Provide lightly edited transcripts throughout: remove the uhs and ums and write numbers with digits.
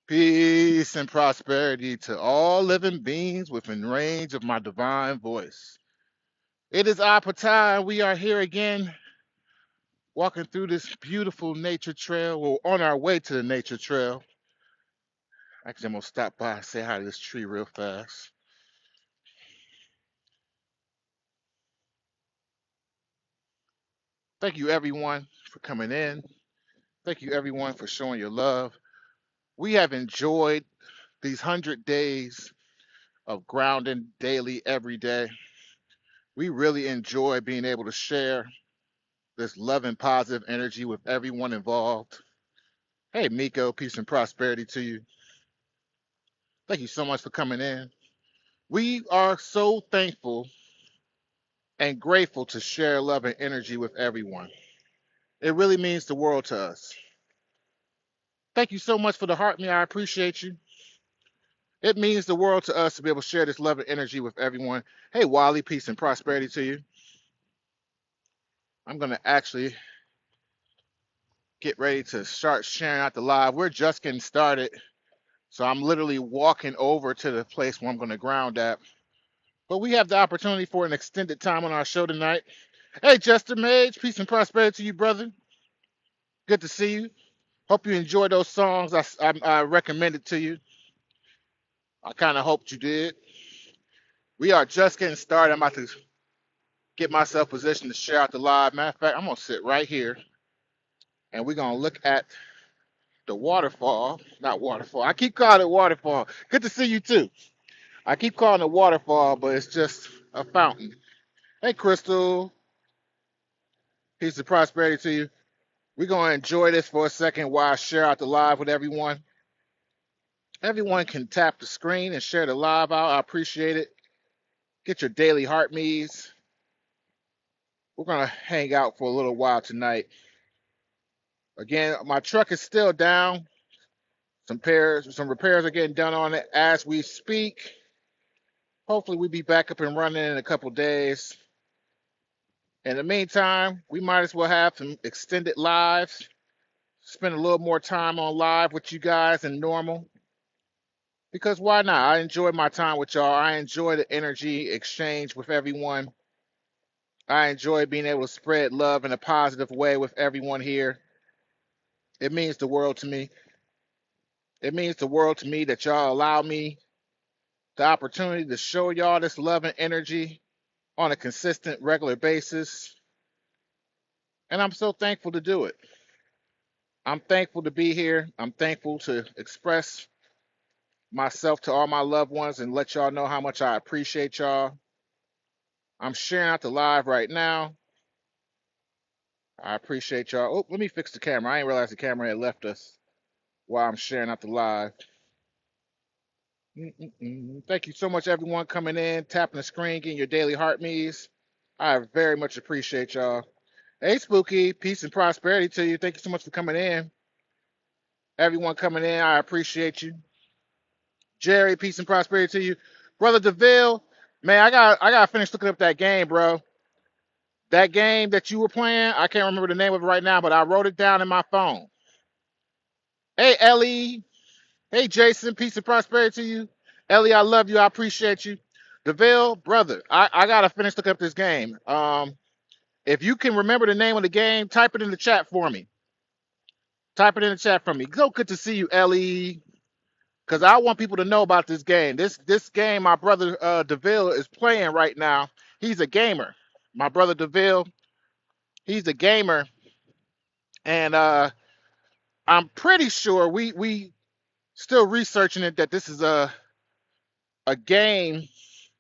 Peace and prosperity to all living beings within range of my divine voice. It is our time. We are here again, walking through this beautiful nature trail. We're on our way to the nature trail. Actually, I'm gonna stop by and say hi to this tree real fast. Thank you, everyone, for coming in. Thank you, everyone, for showing your love. We have enjoyed these 100 days of grounding daily, every day. We really enjoy being able to share this love and positive energy with everyone involved. Hey, Miko, peace and prosperity to you. Thank you so much for coming in. We are so thankful and grateful to share love and energy with everyone. It really means the world to us. Thank you so much for the heart me. I appreciate you. It means the world to us to be able to share this love and energy with everyone. Hey, Wally, peace and prosperity to you. I'm going to actually get ready to start sharing out the live. We're just getting started. So I'm literally walking over to the place where I'm going to ground at. But we have the opportunity for an extended time on our show tonight. Hey, Jester Mage, peace and prosperity to you, brother. Good to see you. Hope you enjoyed those songs I recommended to you. I kind of hoped you did. We are just getting started. I'm about to get myself positioned to share out the live. Matter of fact, I'm going to sit right here and we're going to look at the waterfall. Not waterfall. I keep calling it waterfall. Good to see you, too. I keep calling it waterfall, but it's just a fountain. Hey, Crystal. Peace and prosperity to you. We're going to enjoy this for a second while I share out the live with everyone. Everyone can tap the screen and share the live out. I appreciate it. Get your daily heart me's. We're going to hang out for a little while tonight. Again, my truck is still down. Some repairs are getting done on it as we speak. Hopefully we'll be back up and running in a couple days. In the meantime, we might as well have some extended lives. Spend a little more time on live with you guys than normal. Because why not? I enjoy my time with y'all. I enjoy the energy exchange with everyone. I enjoy being able to spread love in a positive way with everyone here. It means the world to me. It means the world to me that y'all allow me the opportunity to show y'all this love and energy on a consistent, regular basis. And I'm so thankful to do it. I'm thankful to be here. I'm thankful to express myself to all my loved ones and let y'all know how much I appreciate y'all. I'm sharing out the live right now. I appreciate y'all. Oh, let me fix the camera. I didn't realize the camera had left us while I'm sharing out the live. Thank you so much, everyone, coming in, tapping the screen, getting your daily heart me's. I very much appreciate y'all. Hey, Spooky, peace and prosperity to you. Thank you so much for coming in. Everyone coming in, I appreciate you. Jerry, peace and prosperity to you. Brother DeVille, man, I gotta finish looking up that game, bro. That game that you were playing, I can't remember the name of it right now, but I wrote it down in my phone. Hey, Ellie. Hey, Jason. Peace and prosperity to you. Ellie, I love you. I appreciate you. DeVille, brother, I got to finish looking up this game. If you can remember the name of the game, type it in the chat for me. Type it in the chat for me. So good to see you, Ellie, because I want people to know about this game. This game my brother DeVille is playing right now. He's a gamer. My brother DeVille, he's a gamer, and I'm pretty sure we still researching it that this is a game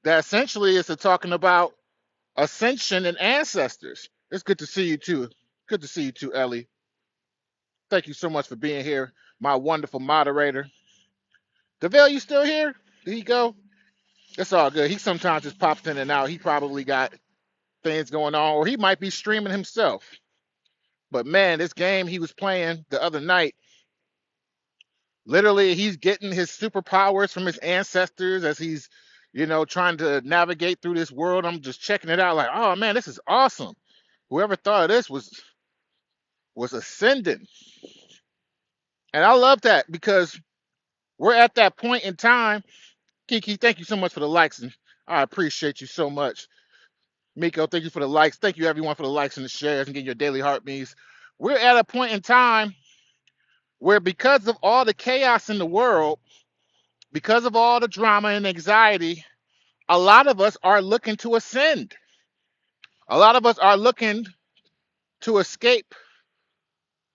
that essentially is talking about ascension and ancestors. It's good to see you too. Good to see you too, Ellie. Thank you so much for being here, my wonderful moderator. DeVille, you still here? Did he go? It's all good. He sometimes just pops in and out. He probably got things going on, or he might be streaming himself. But man, this game he was playing the other night, literally, he's getting his superpowers from his ancestors as he's, trying to navigate through this world. I'm just checking it out, like, oh man, this is awesome. Whoever thought of this was ascending, and I love that because We're at that point in time. Kiki, thank you so much for the likes, and I appreciate you so much. Miko, thank you for the likes. Thank you everyone for the likes and the shares and getting your daily heartbeats. We're at a point in time where, because of all the chaos in the world, because of all the drama and anxiety, a lot of us are looking to ascend. A lot of us are looking to escape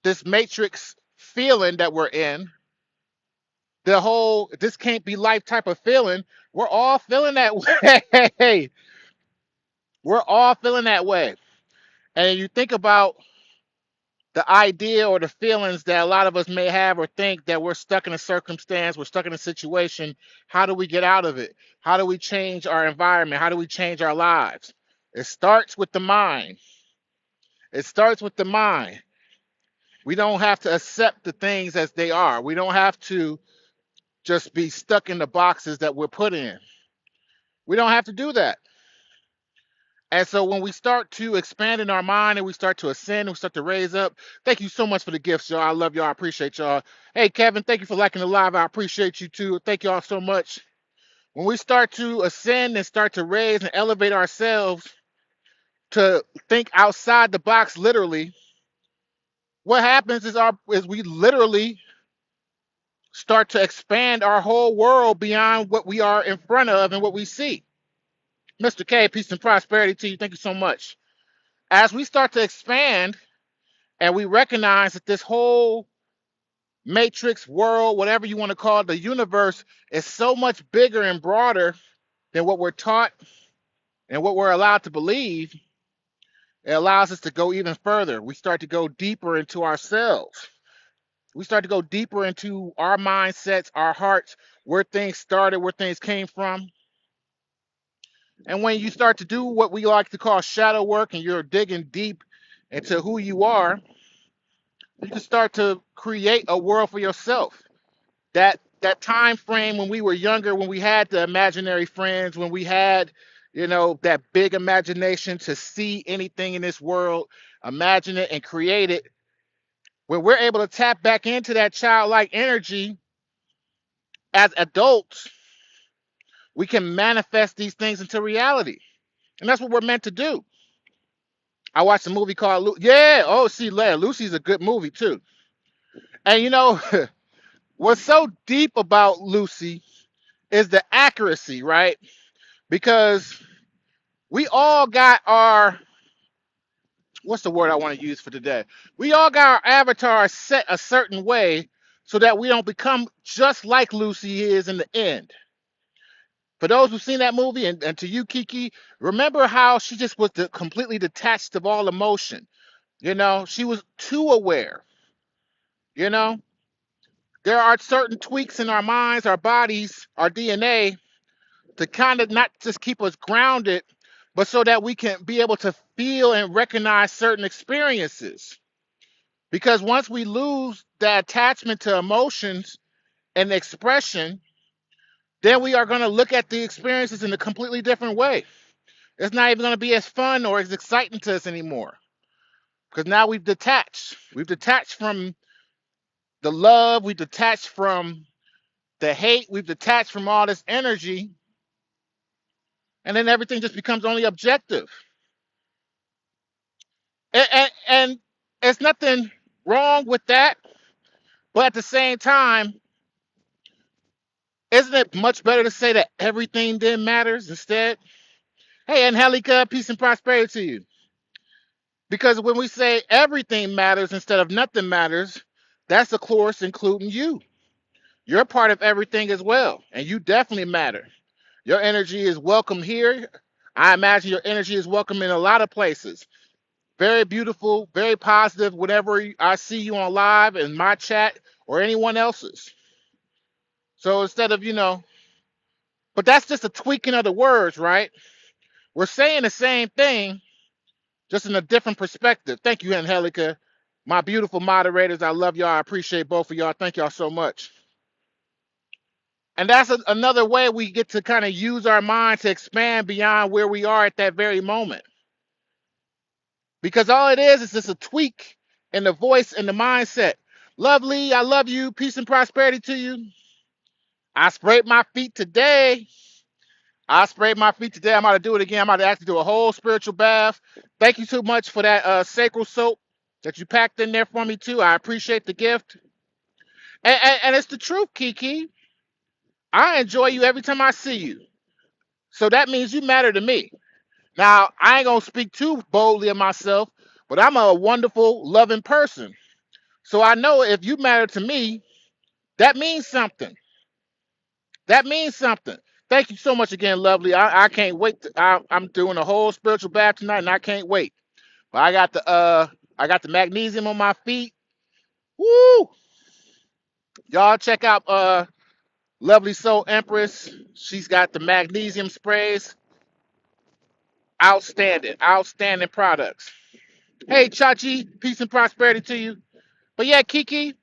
this matrix feeling that we're in, the whole this can't be life type of feeling. We're all feeling that way. We're all feeling that way. And you think about the idea or the feelings that a lot of us may have or think that we're stuck in a circumstance, we're stuck in a situation. How do we get out of it? How do we change our environment? How do we change our lives? It starts with the mind. It starts with the mind. We don't have to accept the things as they are. We don't have to just be stuck in the boxes that we're put in. We don't have to do that. And so when we start to expand in our mind and we start to ascend, we start to raise up. Thank you so much for the gifts, y'all. I love y'all. I appreciate y'all. Hey, Kevin, thank you for liking the live. I appreciate you too. Thank y'all so much. When we start to ascend and start to raise and elevate ourselves to think outside the box, literally, what happens is we literally start to expand our whole world beyond what we are in front of and what we see. Mr. K, peace and prosperity to you. Thank you so much. As we start to expand and we recognize that this whole matrix world, whatever you want to call it, the universe, is so much bigger and broader than what we're taught and what we're allowed to believe, it allows us to go even further. We start to go deeper into ourselves. We start to go deeper into our mindsets, our hearts, where things started, where things came from. And when you start to do what we like to call shadow work and you're digging deep into who you are, you can start to create a world for yourself. That time frame when we were younger, when we had the imaginary friends, when we had, that big imagination to see anything in this world, imagine it and create it, when we're able to tap back into that childlike energy as adults, we can manifest these things into reality. And that's what we're meant to do. I watched a movie called yeah, oh, see, Leia, Lucy's a good movie too. And what's so deep about Lucy is the accuracy, right? Because we all got our, what's the word I want to use for today? We all got our avatar set a certain way so that we don't become just like Lucy is in the end. For those who've seen that movie, and to you, Kiki, remember how she just was completely detached of all emotion. She was too aware. You know, there are certain tweaks in our minds, our bodies, our DNA to kind of not just keep us grounded, but so that we can be able to feel and recognize certain experiences. Because once we lose that attachment to emotions and expression, then we are going to look at the experiences in a completely different way. It's not even going to be as fun or as exciting to us anymore. Because now we've detached. We've detached from the love, we've detached from the hate, we've detached from all this energy, and then everything just becomes only objective. And there's nothing wrong with that, but at the same time, isn't it much better to say that everything then matters instead? Hey, Angelica, peace and prosperity to you. Because when we say everything matters instead of nothing matters, that's of course including you. You're part of everything as well, and you definitely matter. Your energy is welcome here. I imagine your energy is welcome in a lot of places. Very beautiful, very positive. Whenever I see you on live in my chat or anyone else's. So instead of, but that's just a tweaking of the words, right? We're saying the same thing, just in a different perspective. Thank you, Angelica. My beautiful moderators, I love y'all. I appreciate both of y'all. Thank y'all so much. And that's another way we get to kind of use our mind to expand beyond where we are at that very moment. Because all it is just a tweak in the voice and the mindset. Lovely, I love you. Peace and prosperity to you. I sprayed my feet today. I sprayed my feet today. I'm about to do it again. I'm about to actually do a whole spiritual bath. Thank you so much for that sacral soap that you packed in there for me too. I appreciate the gift. And it's the truth, Kiki. I enjoy you every time I see you. So that means you matter to me. Now, I ain't gonna speak too boldly of myself, but I'm a wonderful, loving person. So I know if you matter to me, that means something. That means something. Thank you so much again, lovely. I can't wait. I'm doing a whole spiritual bath tonight, and I can't wait. But I got the magnesium on my feet. Woo! Y'all check out Lovely Soul Empress. She's got the magnesium sprays. Outstanding, outstanding products. Hey, Chachi, peace and prosperity to you. But yeah, Kiki,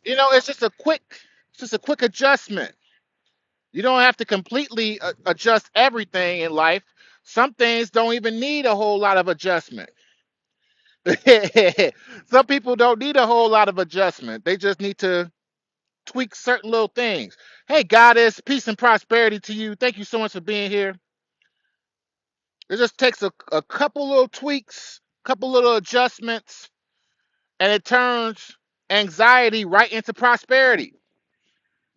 it's just a quick adjustment. You don't have to completely adjust everything in life. Some things don't even need a whole lot of adjustment. Some people don't need a whole lot of adjustment. They just need to tweak certain little things. Hey, Goddess, peace and prosperity to you. Thank you so much for being here. It just takes a couple little tweaks, couple little adjustments, and it turns anxiety right into prosperity.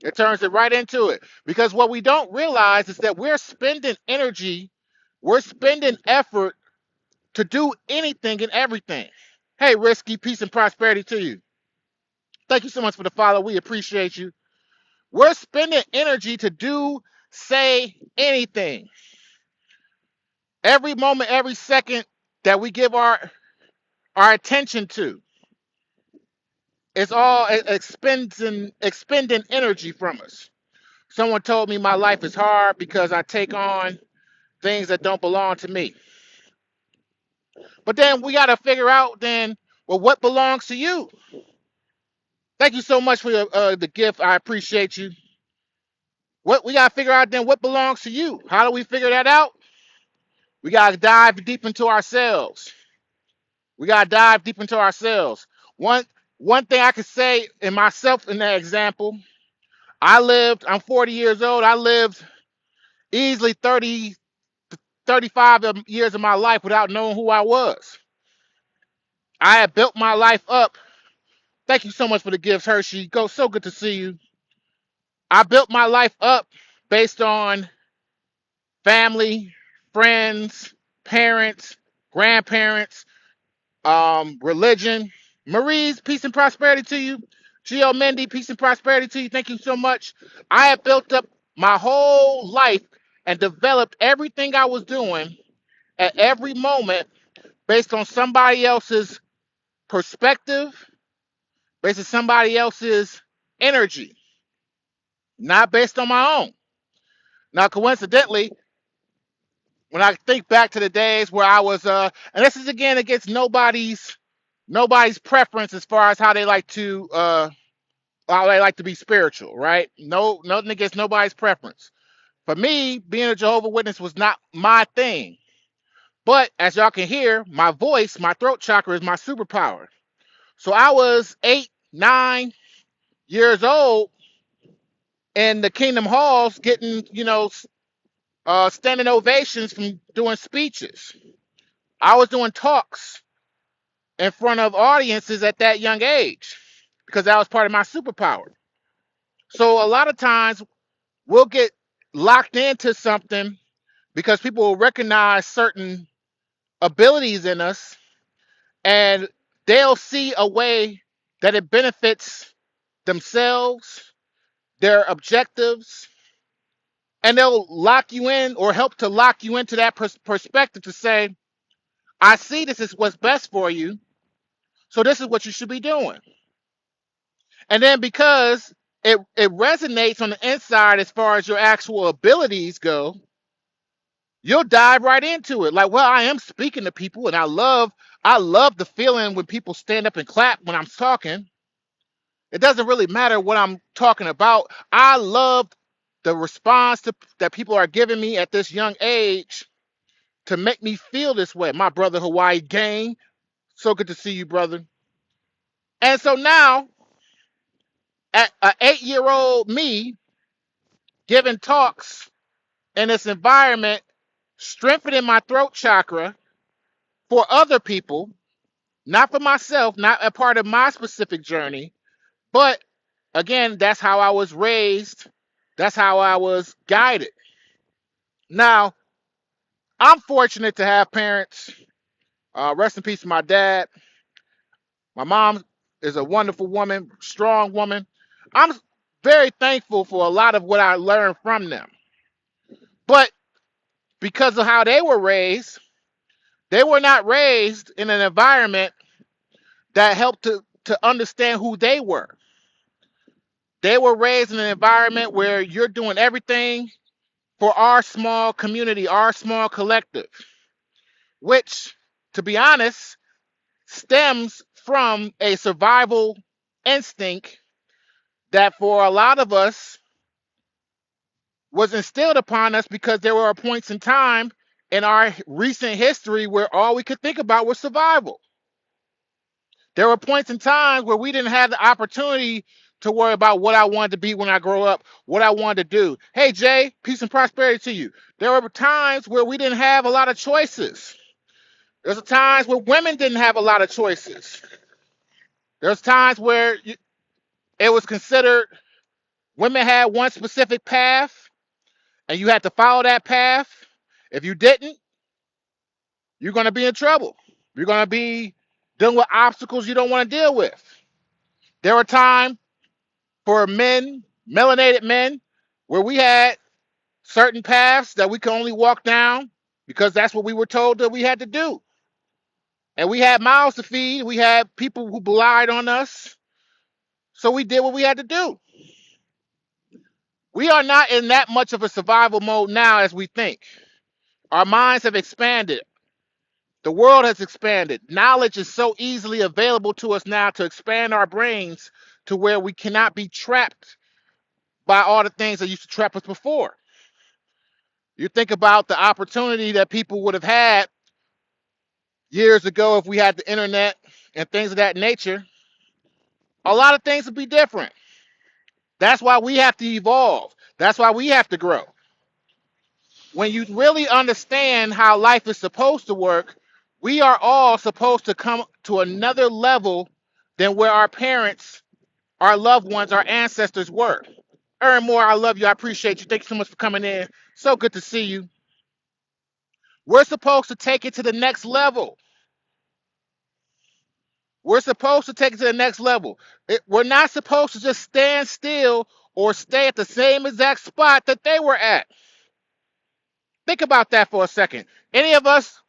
It turns it right into it. Because what we don't realize is that we're spending energy, we're spending effort to do anything and everything. Hey, Risky, peace and prosperity to you. Thank you so much for the follow. We appreciate you. We're spending energy to do, say anything. Every moment, every second that we give our attention to, it's all expending energy from us. Someone told me my life is hard because I take on things that don't belong to me. But then we got to figure out then, well, what belongs to you? Thank you so much for the gift. I appreciate you. What we got to figure out then, what belongs to you? How do we figure that out? We got to dive deep into ourselves. We got to dive deep into ourselves. One one thing I could say in myself in that example, I'm 40 years old. I lived easily 30, 35 years of my life without knowing who I was. I had built my life up. Thank you so much for the gifts, Hershey. Go, so good to see you. I built my life up based on family, friends, parents, grandparents, religion. Marie's, peace and prosperity to you. Gio Mendy, peace and prosperity to you. Thank you so much. I have built up my whole life and developed everything I was doing at every moment based on somebody else's perspective, based on somebody else's energy, not based on my own. Now, coincidentally, when I think back to the days where I was, and this is again against nobody's preference as far as how they like to be spiritual, right? No, nothing against nobody's preference. For me, being a Jehovah Witness was not my thing. But as y'all can hear, my voice, my throat chakra is my superpower. So I was 8, 9 years old in the Kingdom Halls getting, standing ovations from doing speeches. I was doing talks in front of audiences at that young age because that was part of my superpower. So a lot of times we'll get locked into something because people will recognize certain abilities in us and they'll see a way that it benefits themselves, their objectives, and they'll lock you in or help to lock you into that perspective to say, I see this is what's best for you, so this is what you should be doing. And then because it resonates on the inside as far as your actual abilities go, you'll dive right into it. Like, well, I am speaking to people, and I love the feeling when people stand up and clap when I'm talking. It doesn't really matter what I'm talking about. I love the response that people are giving me at this young age to make me feel this way. My brother Hawaii gang, so good to see you, brother. And so now, at an 8-year-old me, giving talks in this environment, strengthening my throat chakra for other people, not for myself, not a part of my specific journey, but again, that's how I was raised. That's how I was guided. Now, I'm fortunate to have parents. Rest in peace to my dad. My mom is a wonderful woman, strong woman. I'm very thankful for a lot of what I learned from them. But because of how they were not raised in an environment that helped to understand who they were. They were raised in an environment where you're doing everything for our small community, our small collective, which, to be honest, stems from a survival instinct that for a lot of us was instilled upon us because there were points in time in our recent history where all we could think about was survival. There were points in time where we didn't have the opportunity to worry about what I wanted to be when I grow up, what I wanted to do. Hey, Jay, peace and prosperity to you. There were times where we didn't have a lot of choices. There's times where women didn't have a lot of choices. There's times where it was considered women had one specific path and you had to follow that path. If you didn't, you're going to be in trouble. You're going to be dealing with obstacles you don't want to deal with. There were times for men, melanated men, where we had certain paths that we could only walk down because that's what we were told that we had to do. And we had mouths to feed. We had people who relied on us. So we did what we had to do. We are not in that much of a survival mode now as we think. Our minds have expanded. The world has expanded. Knowledge is so easily available to us now to expand our brains to where we cannot be trapped by all the things that used to trap us before. You think about the opportunity that people would have had years ago if we had the internet and things of that nature. A lot of things would be different. That's why we have to evolve. That's why we have to grow. When you really understand how life is supposed to work, we are all supposed to come to another level than where our parents, our loved ones, our ancestors were. Earn more, I love you. I appreciate you. Thank you so much for coming in. So good to see you. We're supposed to take it to the next level. We're supposed to take it to the next level. We're not supposed to just stand still or stay at the same exact spot that they were at. Think about that for a second. Any of us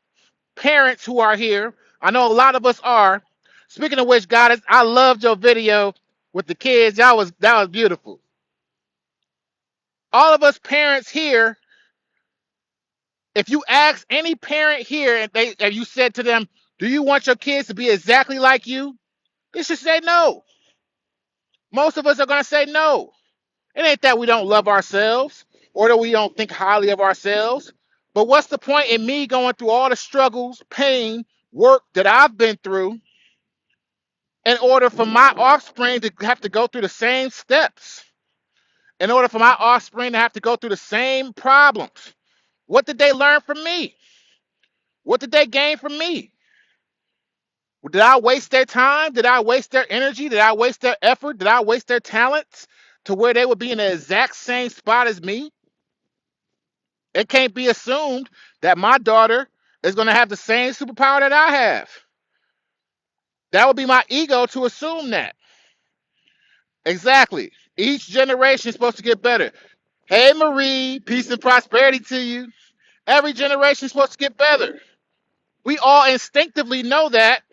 parents who are here, I know a lot of us are. Speaking of which, God, I loved your video with the kids. That was beautiful. All of us parents here, if you ask any parent here and you said to them, do you want your kids to be exactly like you? They should say no. Most of us are going to say no. It ain't that we don't love ourselves or that we don't think highly of ourselves. But what's the point in me going through all the struggles, pain, work that I've been through in order for my offspring to have to go through the same steps? In order for my offspring to have to go through the same problems? What did they learn from me? What did they gain from me? Did I waste their time? Did I waste their energy? Did I waste their effort? Did I waste their talents to where they would be in the exact same spot as me? It can't be assumed that my daughter is going to have the same superpower that I have. That would be my ego to assume that. Exactly. Each generation is supposed to get better. Hey, Marie, peace and prosperity to you. Every generation is supposed to get better. We all instinctively know that.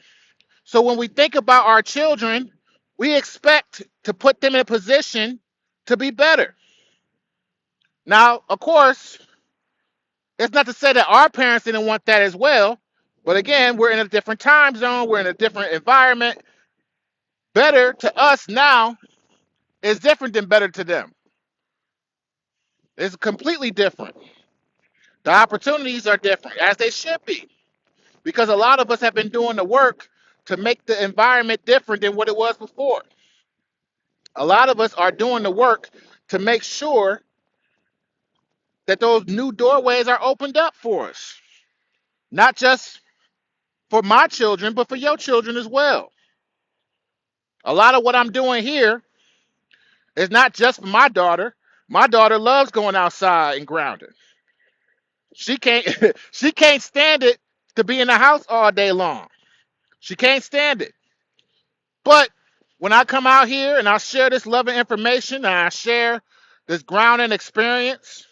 So when we think about our children, we expect to put them in a position to be better. Now, of course, it's not to say that our parents didn't want that as well. But again, we're in a different time zone. We're in a different environment. Better to us now is different than better to them. It's completely different. The opportunities are different, as they should be. Because a lot of us have been doing the work to make the environment different than what it was before. A lot of us are doing the work to make sure that those new doorways are opened up for us, not just for my children, but for your children as well. A lot of what I'm doing here is not just for my daughter. My daughter loves going outside and grounding. She can't she can't stand it to be in the house all day long. She can't stand it. But when I come out here and I share this loving information and I share this grounding experience,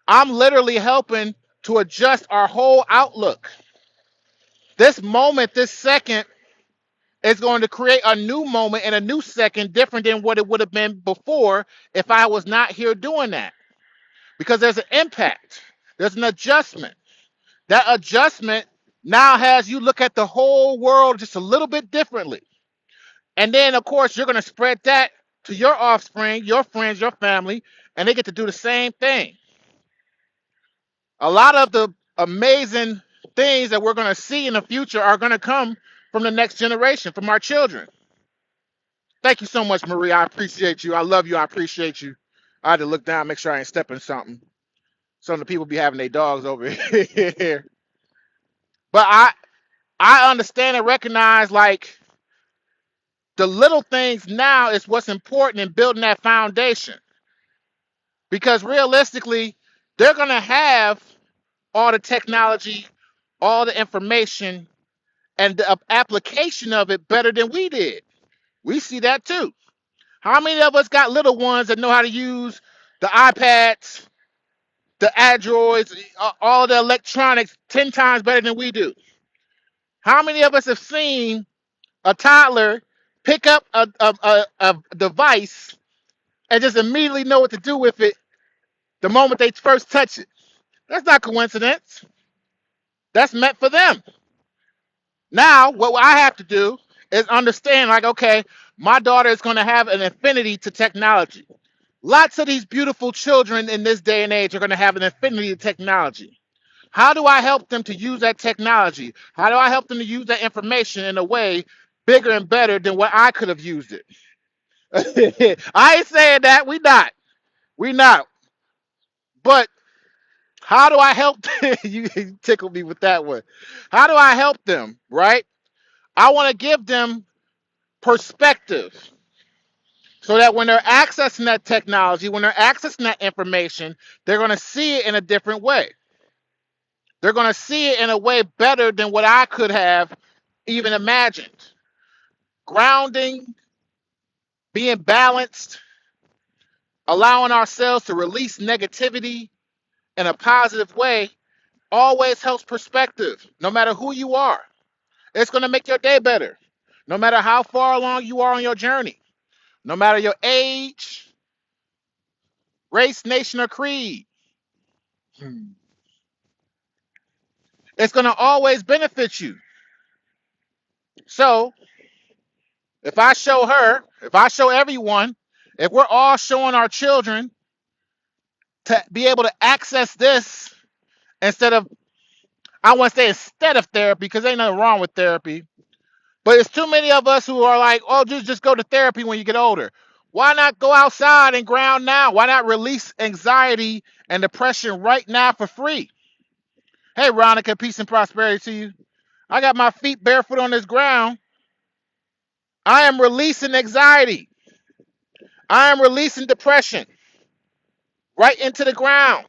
I'm literally helping to adjust our whole outlook. This moment, this second, is going to create a new moment and a new second different than what it would have been before if I was not here doing that. Because there's an impact, there's an adjustment. That adjustment now has you look at the whole world just a little bit differently. And then, of course, you're going to spread that to your offspring, your friends, your family, and they get to do the same thing. A lot of the amazing things that we're going to see in the future are going to come from the next generation, from our children. Thank you so much, Marie. I appreciate you. I love you. I appreciate you. I had to look down, make sure I ain't stepping something. Some of the people be having their dogs over here. But I understand and recognize like the little things now is what's important in building that foundation. Because realistically, they're going to have all the technology, all the information, and the application of it better than we did. We see that too. How many of us got little ones that know how to use the iPads, the Androids, all the electronics 10 times better than we do? How many of us have seen a toddler pick up a device and just immediately know what to do with it the moment they first touch it? That's not coincidence. That's meant for them. Now, what I have to do is understand, like, okay, my daughter is going to have an affinity to technology. Lots of these beautiful children in this day and age are going to have an affinity to technology. How do I help them to use that technology? How do I help them to use that information in a way bigger and better than what I could have used it? I ain't saying that. We not. We not. But how do I help them? You tickled me with that one. How do I help them, right? I want to give them perspective so that when they're accessing that technology, when they're accessing that information, they're going to see it in a different way. They're going to see it in a way better than what I could have even imagined. Grounding, being balanced, allowing ourselves to release negativity in a positive way always helps perspective, no matter who you are. It's going to make your day better, no matter how far along you are on your journey, no matter your age, race, nation, or creed. It's going to always benefit you. So if I show her, if I show everyone, if we're all showing our children to be able to access this instead of, I want to say instead of therapy, because ain't nothing wrong with therapy, but it's too many of us who are like, oh, just go to therapy when you get older. Why not go outside and ground now? Why not release anxiety and depression right now for free? Hey, Ronica, peace and prosperity to you. I got my feet barefoot on this ground. I am releasing anxiety. I am releasing depression right into the ground,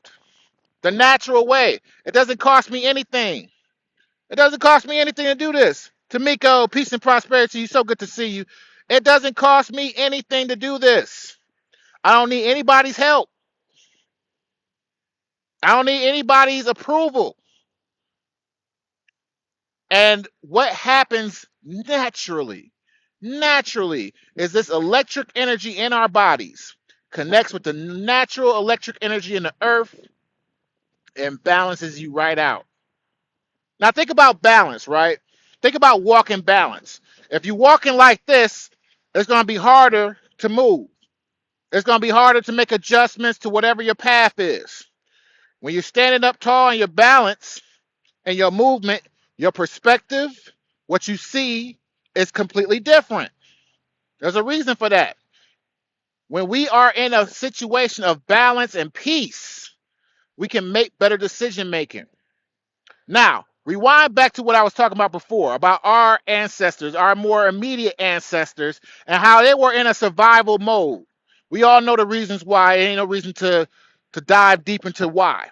the natural way. It doesn't cost me anything. It doesn't cost me anything to do this. Tamiko, peace and prosperity. So good to see you. It doesn't cost me anything to do this. I don't need anybody's help. I don't need anybody's approval. And what happens naturally, is this electric energy in our bodies connects with the natural electric energy in the earth and balances you right out. Now think about balance, right? Think about walking balance. If you're walking like this, it's going to be harder to move. It's going to be harder to make adjustments to whatever your path is. When you're standing up tall and your balance and your movement, your perspective, what you see is completely different. There's a reason for that. When we are in a situation of balance and peace, we can make better decision making. Now, rewind back to what I was talking about before about our ancestors, our more immediate ancestors, and how they were in a survival mode. We all know the reasons why. Ain't no reason to dive deep into why,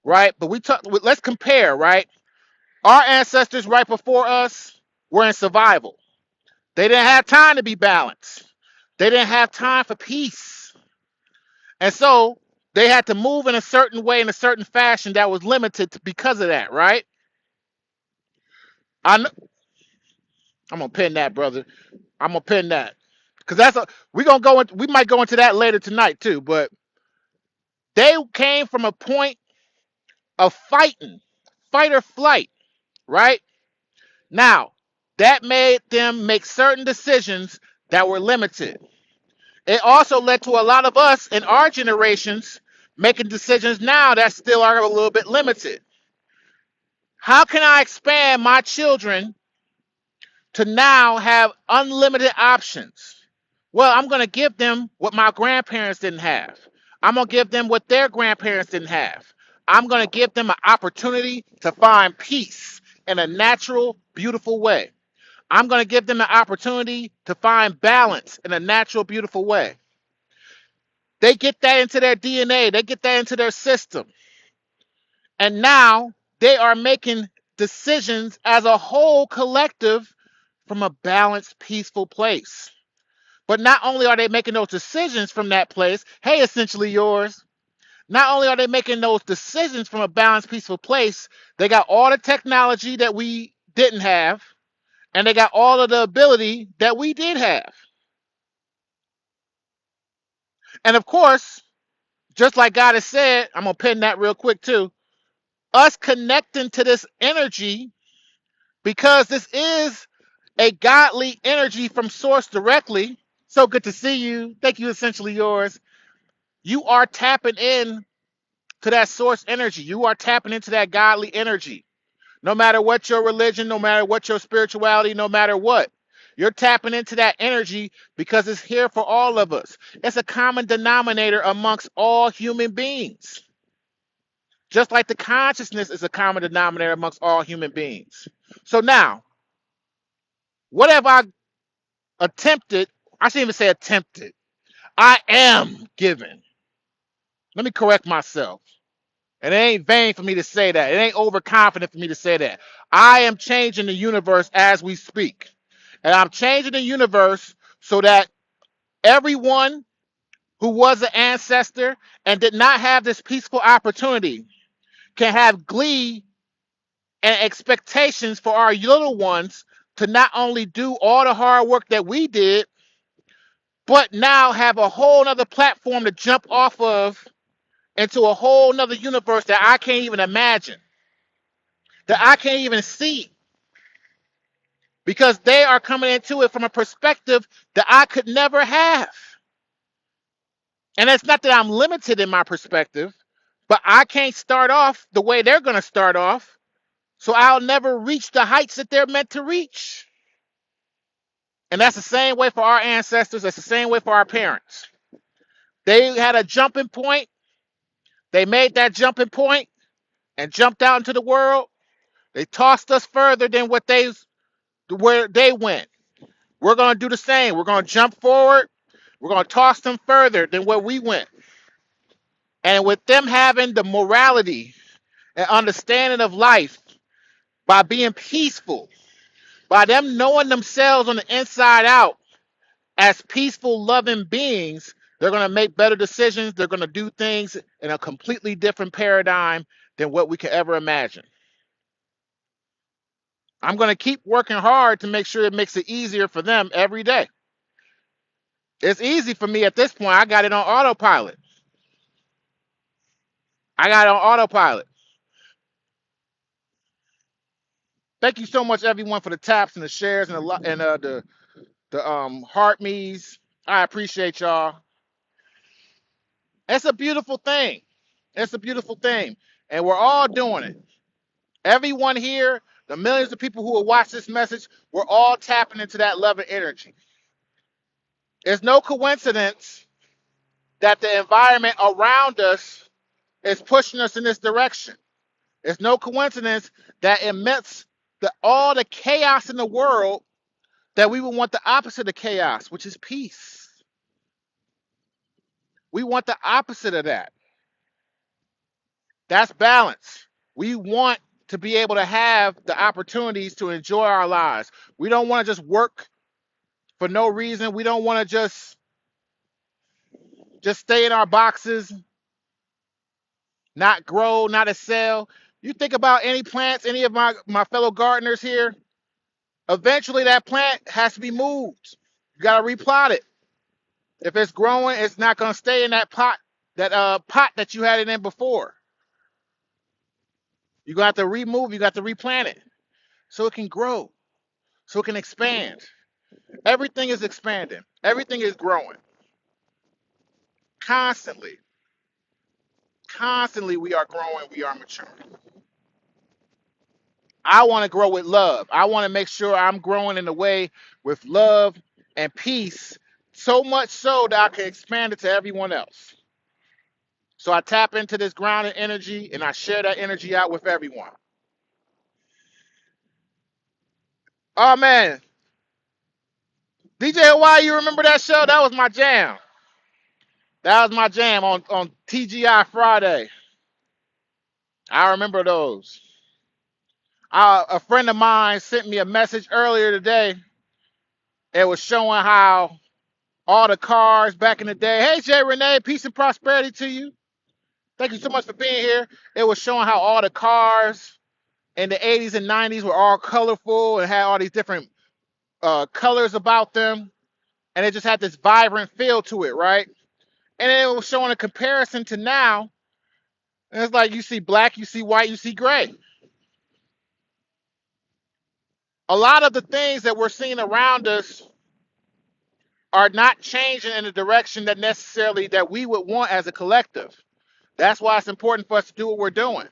right? But let's compare, right? Our ancestors right before us were in survival. They didn't have time to be balanced. They didn't have time for peace. And so they had to move in a certain way, in a certain fashion that was limited because of that, right? I kn- I'm gonna pin that, brother. I'm gonna pin that because we might go into that later tonight too. But they came from a point of fight or flight, right? Now that made them make certain decisions that were limited. It also led to a lot of us in our generations making decisions now that still are a little bit limited. How can I expand my children to now have unlimited options? Well, I'm going to give them what my grandparents didn't have. I'm going to give them what their grandparents didn't have. I'm going to give them an opportunity to find peace in a natural, beautiful way. I'm going to give them an opportunity to find balance in a natural, beautiful way. They get that into their DNA, they get that into their system. And now they are making decisions as a whole collective from a balanced, peaceful place. But not only are they making those decisions from that place, hey, essentially yours, not only are they making those decisions from a balanced, peaceful place, they got all the technology that we didn't have, and they got all of the ability that we did have. And of course, just like God has said, I'm going to pin that real quick too, us connecting to this energy, because this is a godly energy from source directly. So good to see you. Thank you, essentially yours. You are tapping in to that source energy. You are tapping into that godly energy. No matter what your religion, no matter what your spirituality, no matter what, you're tapping into that energy because it's here for all of us. It's a common denominator amongst all human beings. Just like the consciousness is a common denominator amongst all human beings. So now, what have I attempted? I shouldn't even say attempted. I am given. Let me correct myself. And it ain't vain for me to say that. It ain't overconfident for me to say that. I am changing the universe as we speak. And I'm changing the universe so that everyone who was an ancestor and did not have this peaceful opportunity can have glee and expectations for our little ones to not only do all the hard work that we did, but now have a whole nother platform to jump off of into a whole nother universe that I can't even imagine, that I can't even see, because they are coming into it from a perspective that I could never have. And it's not that I'm limited in my perspective, but I can't start off the way they're going to start off. So I'll never reach the heights that they're meant to reach. And that's the same way for our ancestors. That's the same way for our parents. They had a jumping point. They made that jumping point and jumped out into the world. They tossed us further than where they went. We're going to do the same. We're going to jump forward. We're going to toss them further than where we went. And with them having the morality and understanding of life by being peaceful, by them knowing themselves on the inside out as peaceful, loving beings, they're going to make better decisions. They're going to do things in a completely different paradigm than what we could ever imagine. I'm going to keep working hard to make sure it makes it easier for them every day. It's easy for me at this point. I got it on autopilot. I got it on autopilot. Thank you so much, everyone, for the taps and the shares and the heart me's. I appreciate y'all. It's a beautiful thing. It's a beautiful thing, and we're all doing it. Everyone here, the millions of people who will watch this message, we're all tapping into that love and energy. It's no coincidence that the environment around us is pushing us in this direction. It's no coincidence that amidst all the chaos in the world, that we would want the opposite of chaos, which is peace. We want the opposite of that. That's balance. We want to be able to have the opportunities to enjoy our lives. We don't want to just work for no reason. We don't want to just stay in our boxes, not grow, not excel. You think about any plants, any of my fellow gardeners here, eventually that plant has to be moved. You got to replot it. If it's growing, it's not going to stay in that pot that you had it in before. You got to remove, you got to replant it so it can grow, so it can expand. Everything is expanding. Everything is growing. Constantly. Constantly we are growing, we are maturing. I want to grow with love. I want to make sure I'm growing in a way with love and peace, so much so that I can expand it to everyone else. So I tap into this grounded energy and I share that energy out with everyone. Oh man, DJ Hawaii, you remember that show? That was my jam. That was my jam on TGI Friday. I remember those. A friend of mine sent me a message earlier today. It was showing how all the cars back in the day. Hey, Jay Renee, peace and prosperity to you. Thank you so much for being here. It was showing how all the cars in the 80s and 90s were all colorful and had all these different colors about them. And it just had this vibrant feel to it, right? And it was showing a comparison to now. And it's like you see black, you see white, you see gray. A lot of the things that we're seeing around us are not changing in the direction that necessarily that we would want as a collective. That's why it's important for us to do what we're doing.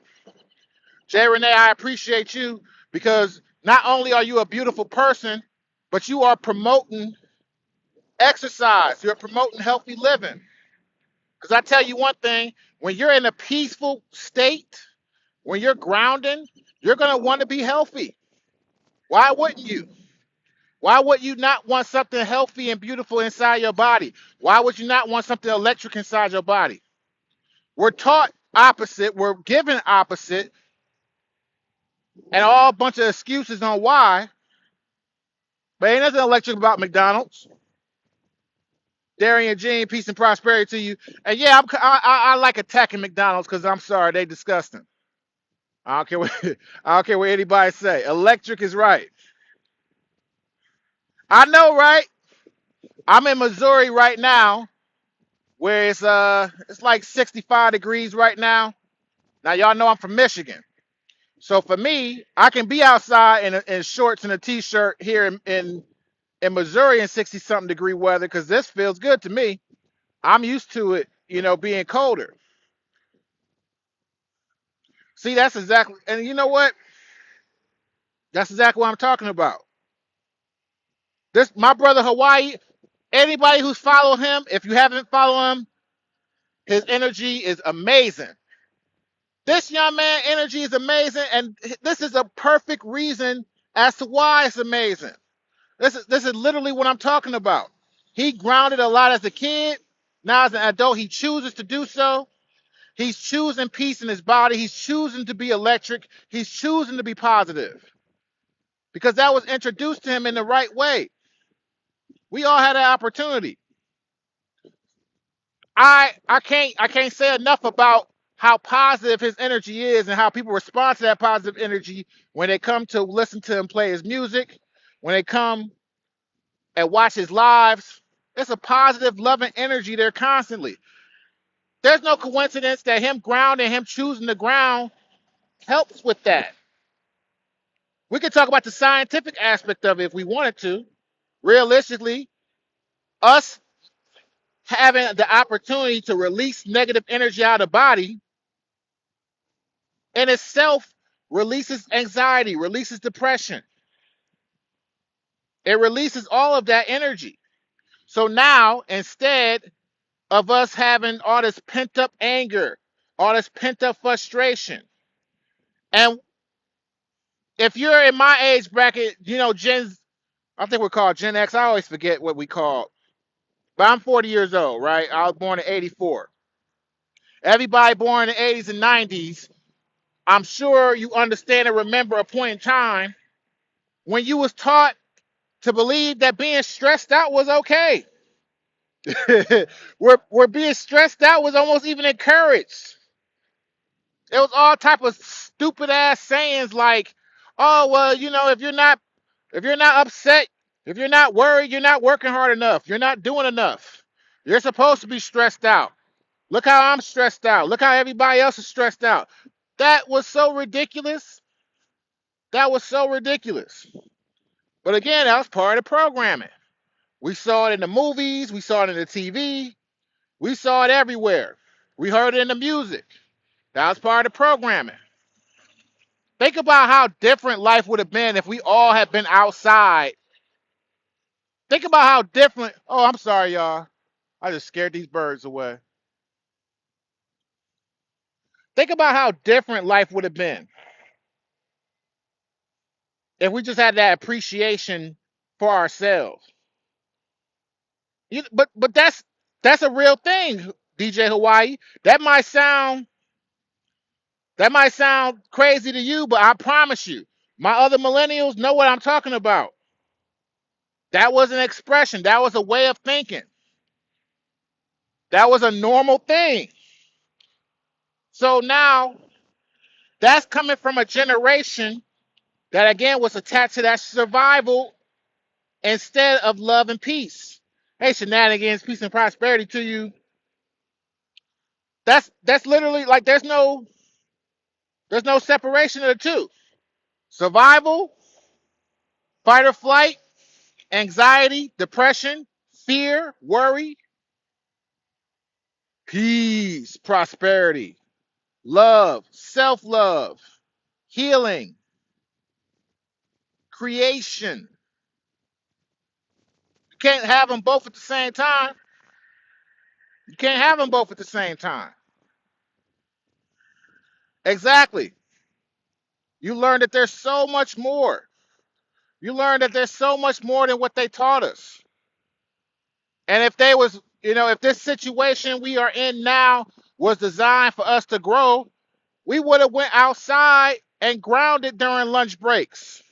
Jay Renee, I appreciate you because not only are you a beautiful person, but you are promoting exercise. You're promoting healthy living. Because I tell you one thing, when you're in a peaceful state, when you're grounding, you're going to want to be healthy. Why wouldn't you? Why would you not want something healthy and beautiful inside your body? Why would you not want something electric inside your body? We're taught opposite, we're given opposite, and all bunch of excuses on why, but ain't nothing electric about McDonald's. Darian Jean, peace and prosperity to you. And yeah, I like attacking McDonald's because I'm sorry, they disgusting. I don't care what I don't care what anybody say. Electric is right. I know, right? I'm in Missouri right now, where it's like 65 degrees right now. Now y'all know I'm from Michigan. So for me, I can be outside in shorts and a t-shirt here in Missouri in 60 something degree weather because this feels good to me. I'm used to it, being colder. See, that's exactly, and you know what? That's exactly what I'm talking about. This, my brother Hawaii, anybody who's followed him, if you haven't followed him, his energy is amazing. This young man energy is amazing, and this is a perfect reason as to why it's amazing. This is literally what I'm talking about. He grounded a lot as a kid. Now as an adult, he chooses to do so. He's choosing peace in his body. He's choosing to be electric. He's choosing to be positive because that was introduced to him in the right way. We all had an opportunity. I can't say enough about how positive his energy is and how people respond to that positive energy when they come to listen to him play his music, when they come and watch his lives. It's a positive, loving energy there constantly. There's no coincidence that him grounding, him choosing the ground helps with that. We could talk about the scientific aspect of it if we wanted to. Realistically, us having the opportunity to release negative energy out of the body in itself releases anxiety, releases depression. It releases all of that energy. So now, instead of us having all this pent up anger, all this pent up frustration. And if you're in my age bracket, I think we're called Gen X. I always forget what we call. But I'm 40 years old, right? I was born in 84. Everybody born in the 80s and 90s, I'm sure you understand and remember a point in time when you was taught to believe that being stressed out was okay. where being stressed out was almost even encouraged. It was all type of stupid ass sayings like, "Oh well, if you're not upset, if you're not worried, you're not working hard enough. You're not doing enough. You're supposed to be stressed out. Look how I'm stressed out. Look how everybody else is stressed out." That was so ridiculous. That was so ridiculous. But again, that was part of the programming. We saw it in the movies. We saw it in the TV. We saw it everywhere. We heard it in the music. That was part of the programming. Think about how different life would have been if we all had been outside. Think about how different. Oh, I'm sorry, y'all. I just scared these birds away. Think about how different life would have been if we just had that appreciation for ourselves. But that's a real thing, DJ Hawaii. That might sound that might sound crazy to you, but I promise you, my other millennials know what I'm talking about. That was an expression. That was a way of thinking. That was a normal thing. So now that's coming from a generation that again was attached to that survival instead of love and peace. Hey, shenanigans, peace and prosperity to you. That's literally like there's no separation of the two. Survival, fight or flight, anxiety, depression, fear, worry, peace, prosperity, love, self-love, healing, creation. You can't have them both at the same time. You can't have them both at the same time. Exactly. You learn that there's so much more. You learn that there's so much more than what they taught us. And if they was, if this situation we are in now was designed for us to grow, we would have went outside and grounded during lunch breaks.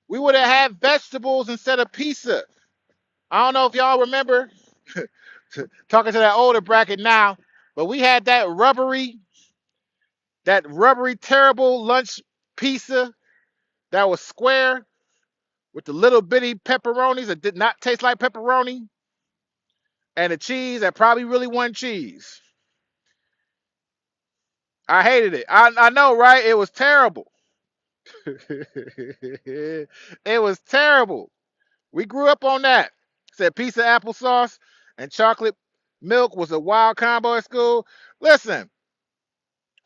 We would have had vegetables instead of pizza. I don't know if y'all remember talking to that older bracket now, but we had that rubbery, terrible lunch pizza that was square with the little bitty pepperonis that did not taste like pepperoni and the cheese that probably really wasn't cheese. I hated it. I know, right? It was terrible. It was terrible. We grew up on that. Said pizza, applesauce, and chocolate milk was a wild combo at school. Listen,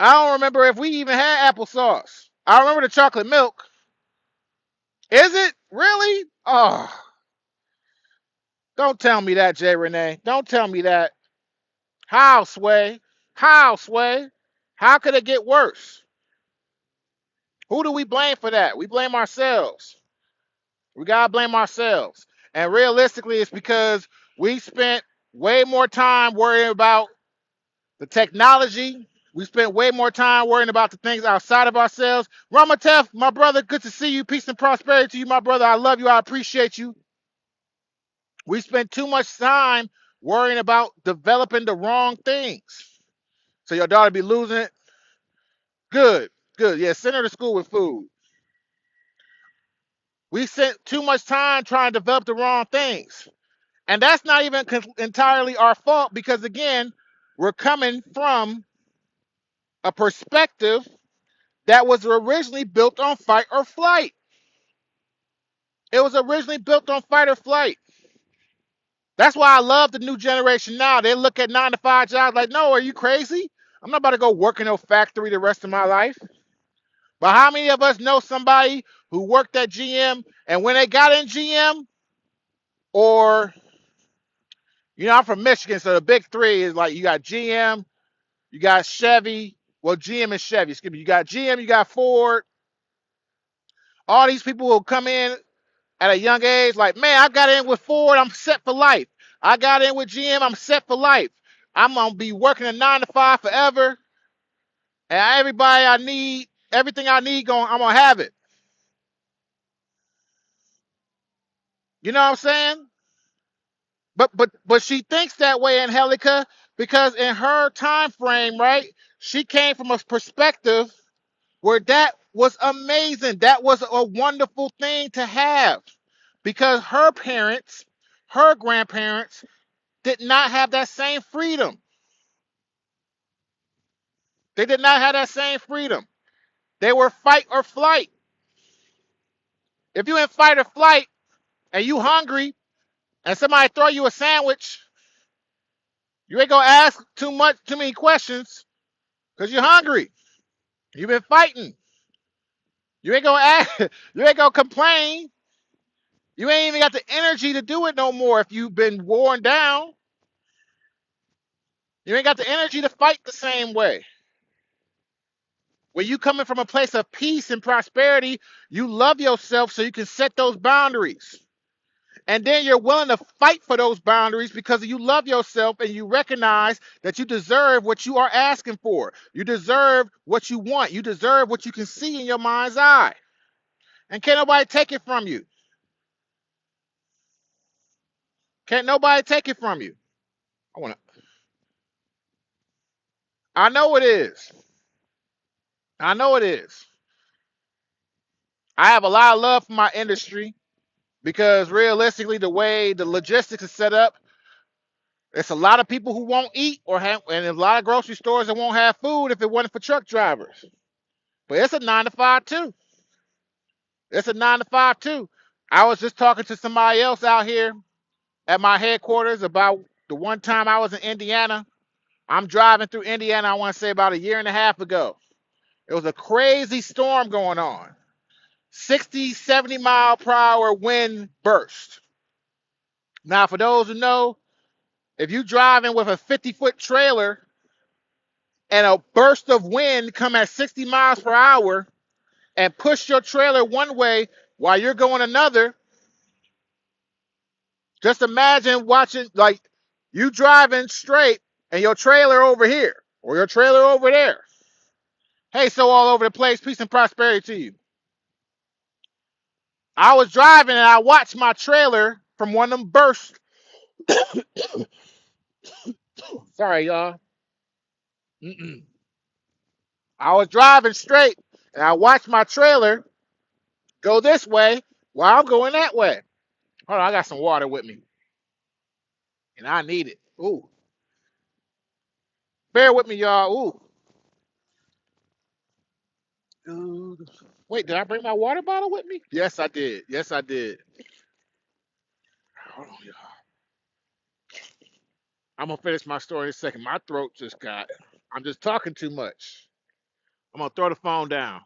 I don't remember if we even had applesauce. I remember the chocolate milk. Is it really? Oh, don't tell me that, Jay Renee. Don't tell me that. How, Sway? How, Sway? How could it get worse? Who do we blame for that? We blame ourselves. We gotta blame ourselves. And realistically, it's because we spent way more time worrying about the technology. We spent way more time worrying about the things outside of ourselves. Ramatef, my brother, good to see you. Peace and prosperity to you, my brother. I love you. I appreciate you. We spent too much time worrying about developing the wrong things. So your daughter be losing it. Good, good. Yeah, send her to school with food. We spent too much time trying to develop the wrong things. And that's not even entirely our fault because, again, we're coming from a perspective that was originally built on fight or flight. It was originally built on fight or flight. That's why I love the new generation now. They look at 9 to 5 jobs like, no, are you crazy? I'm not about to go work in no factory the rest of my life. But how many of us know somebody who worked at GM and when they got in GM, or, I'm from Michigan, so the big three is like you got GM, You got Chevy. Well, GM and Chevy. Excuse me. You got GM. You got Ford. All these people will come in at a young age, like, man, I got in with Ford, I'm set for life. I got in with GM, I'm set for life. I'm gonna be working a 9 to 5 forever, and everybody I need, everything I need, I'm gonna have it. You know what I'm saying? But she thinks that way, Angelica, because in her time frame, right? She came from a perspective where that was amazing. That was a wonderful thing to have, because her parents, her grandparents, did not have that same freedom. They did not have that same freedom. They were fight or flight. If you in fight or flight and you hungry and somebody throw you a sandwich, you ain't gonna ask too many questions because you're hungry. You've been fighting. You ain't gonna ask, you ain't gonna complain. You ain't even got the energy to do it no more if you've been worn down. You ain't got the energy to fight the same way. When you coming from a place of peace and prosperity, you love yourself so you can set those boundaries. And then you're willing to fight for those boundaries because you love yourself and you recognize that you deserve what you are asking for. You deserve what you want. You deserve what you can see in your mind's eye. And can't nobody take it from you. Can't nobody take it from you. I want to. I know it is. I know it is. I have a lot of love for my industry because realistically, the way the logistics is set up, it's a lot of people who won't eat or have, and a lot of grocery stores that won't have food if it wasn't for truck drivers. But it's a 9 to 5 too. It's a 9 to 5 too. I was just talking to somebody else out here at my headquarters about the one time I was in Indiana. I'm driving through Indiana, I want to say about a year and a half ago. It was a crazy storm going on. 60, 70 mile per hour wind burst. Now, for those who know, if you driving with a 50-foot trailer and a burst of wind come at 60 miles per hour and push your trailer one way while you're going another, just imagine watching, like, you driving straight and your trailer over here or your trailer over there. Hey, so all over the place, peace and prosperity to you. I was driving and I watched my trailer from one of them bursts. Sorry, y'all. Mm-mm. I was driving straight and I watched my trailer go this way while I'm going that way. Hold on, I got some water with me and I need it. Ooh, bear with me, y'all. Ooh. Wait, did I bring my water bottle with me? Yes, I did. Yes, I did. Hold on, y'all. I'm gonna finish my story in a second. My throat just got. I'm just talking too much. I'm gonna throw the phone down.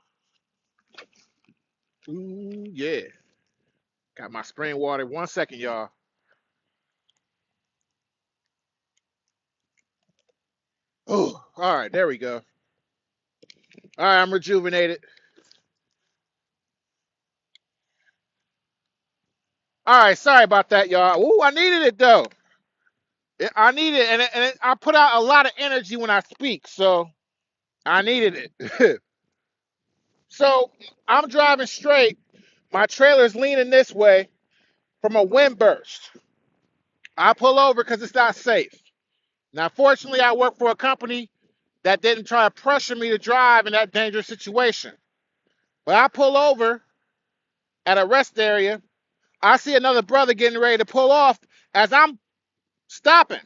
Ooh, yeah. Got my spring water. 1 second, y'all. Oh, all right. There we go. All right, I'm rejuvenated. All right, sorry about that, y'all. Ooh, I needed it though. I needed it, I put out a lot of energy when I speak, so I needed it. So I'm driving straight. My trailer's leaning this way from a wind burst. I pull over because it's not safe. Now, fortunately, I work for a company that didn't try to pressure me to drive in that dangerous situation. But I pull over at a rest area. I see another brother getting ready to pull off as I'm stopping.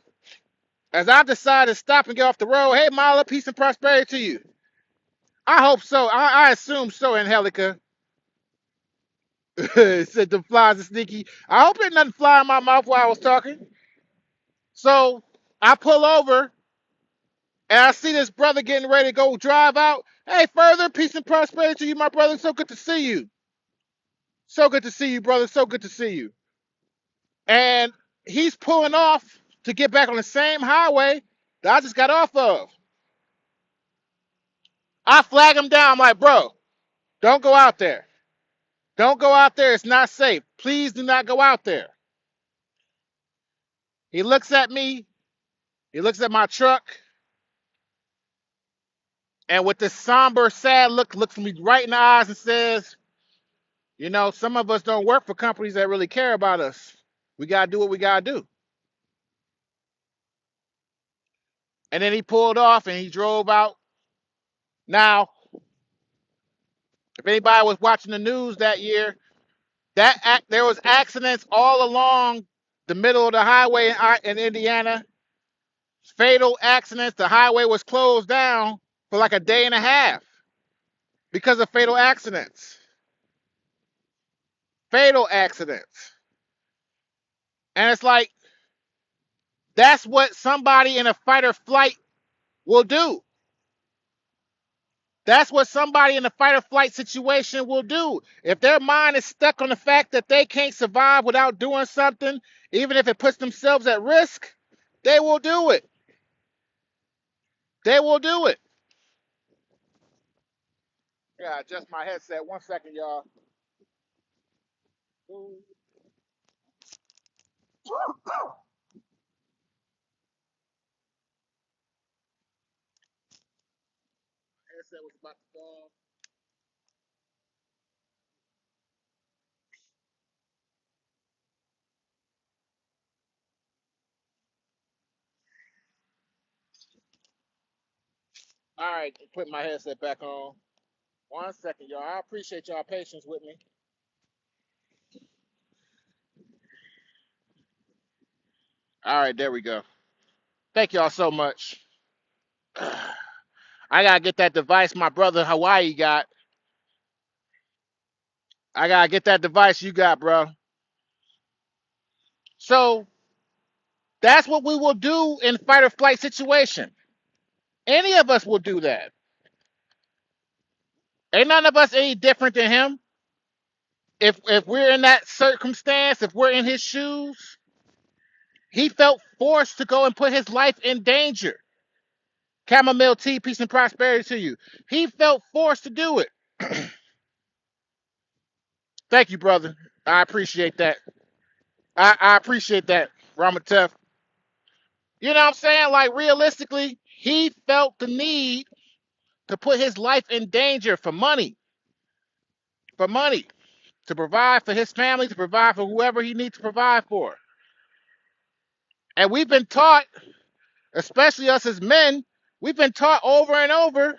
As I decide to stop and get off the road. Hey, Mila, peace and prosperity to you. I hope so. I assume so, Angelica. Said the flies are sneaky. I hope there's nothing fly in my mouth while I was talking. So I pull over and I see this brother getting ready to go drive out. Hey, further peace and prosperity to you, my brother. So good to see you. So good to see you, brother. So good to see you. And he's pulling off to get back on the same highway that I just got off of. I flag him down. I'm like, bro, don't go out there. Don't go out there. It's not safe. Please do not go out there. He looks at me. He looks at my truck. And with this somber, sad look, looks me right in the eyes and says, you know, some of us don't work for companies that really care about us. We got to do what we got to do. And then he pulled off and he drove out. Now, if anybody was watching the news that year, there was accidents all along the middle of the highway in Indiana. Fatal accidents. The highway was closed down for like a day and a half because of fatal accidents. Fatal accidents. And it's like, that's what somebody in a fight or flight will do. That's what somebody in a fight or flight situation will do. If their mind is stuck on the fact that they can't survive without doing something, even if it puts themselves at risk, they will do it. They will do it. Yeah, adjust my headset. 1 second, y'all. Headset was about to fall. All right, put my headset back on. 1 second, y'all. I appreciate y'all patience with me. All right, there we go. Thank y'all so much. I gotta get that device my brother Hawaii got. I gotta get that device you got, bro. So that's what we will do in fight or flight situation. Any of us will do that. Ain't none of us any different than him. If we're in that circumstance, if we're in his shoes, he felt forced to go and put his life in danger. Chamomile tea, peace and prosperity to you. He felt forced to do it. Thank you, brother. I appreciate that. I appreciate that, Ramatef. You know what I'm saying? Like, realistically, he felt the need to put his life in danger for money, to provide for his family, to provide for whoever he needs to provide for. And we've been taught, especially us as men, we've been taught over and over,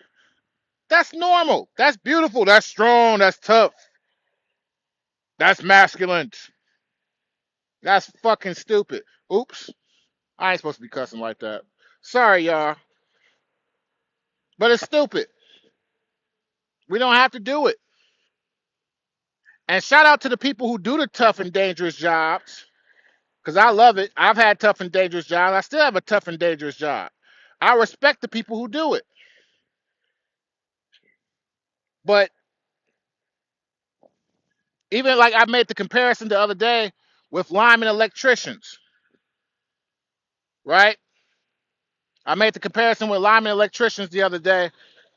that's normal, that's beautiful, that's strong, that's tough, that's masculine, that's fucking stupid. Oops, I ain't supposed to be cussing like that. Sorry, y'all, but it's stupid. We don't have to do it. And shout out to the people who do the tough and dangerous jobs, because I love it. I've had tough and dangerous jobs. I still have a tough and dangerous job. I respect the people who do it. But even like I made the comparison the other day with linemen electricians, right? I made the comparison with linemen electricians the other day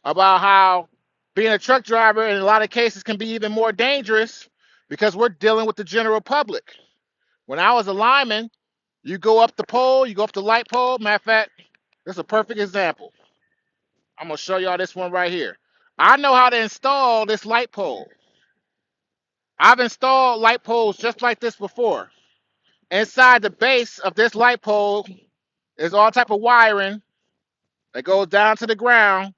about how being a truck driver in a lot of cases can be even more dangerous because we're dealing with the general public. When I was a lineman, you go up the pole, you go up the light pole. Matter of fact, this is a perfect example. I'm gonna show y'all this one right here. I know how to install this light pole. I've installed light poles just like this before. Inside the base of this light pole is all type of wiring that goes down to the ground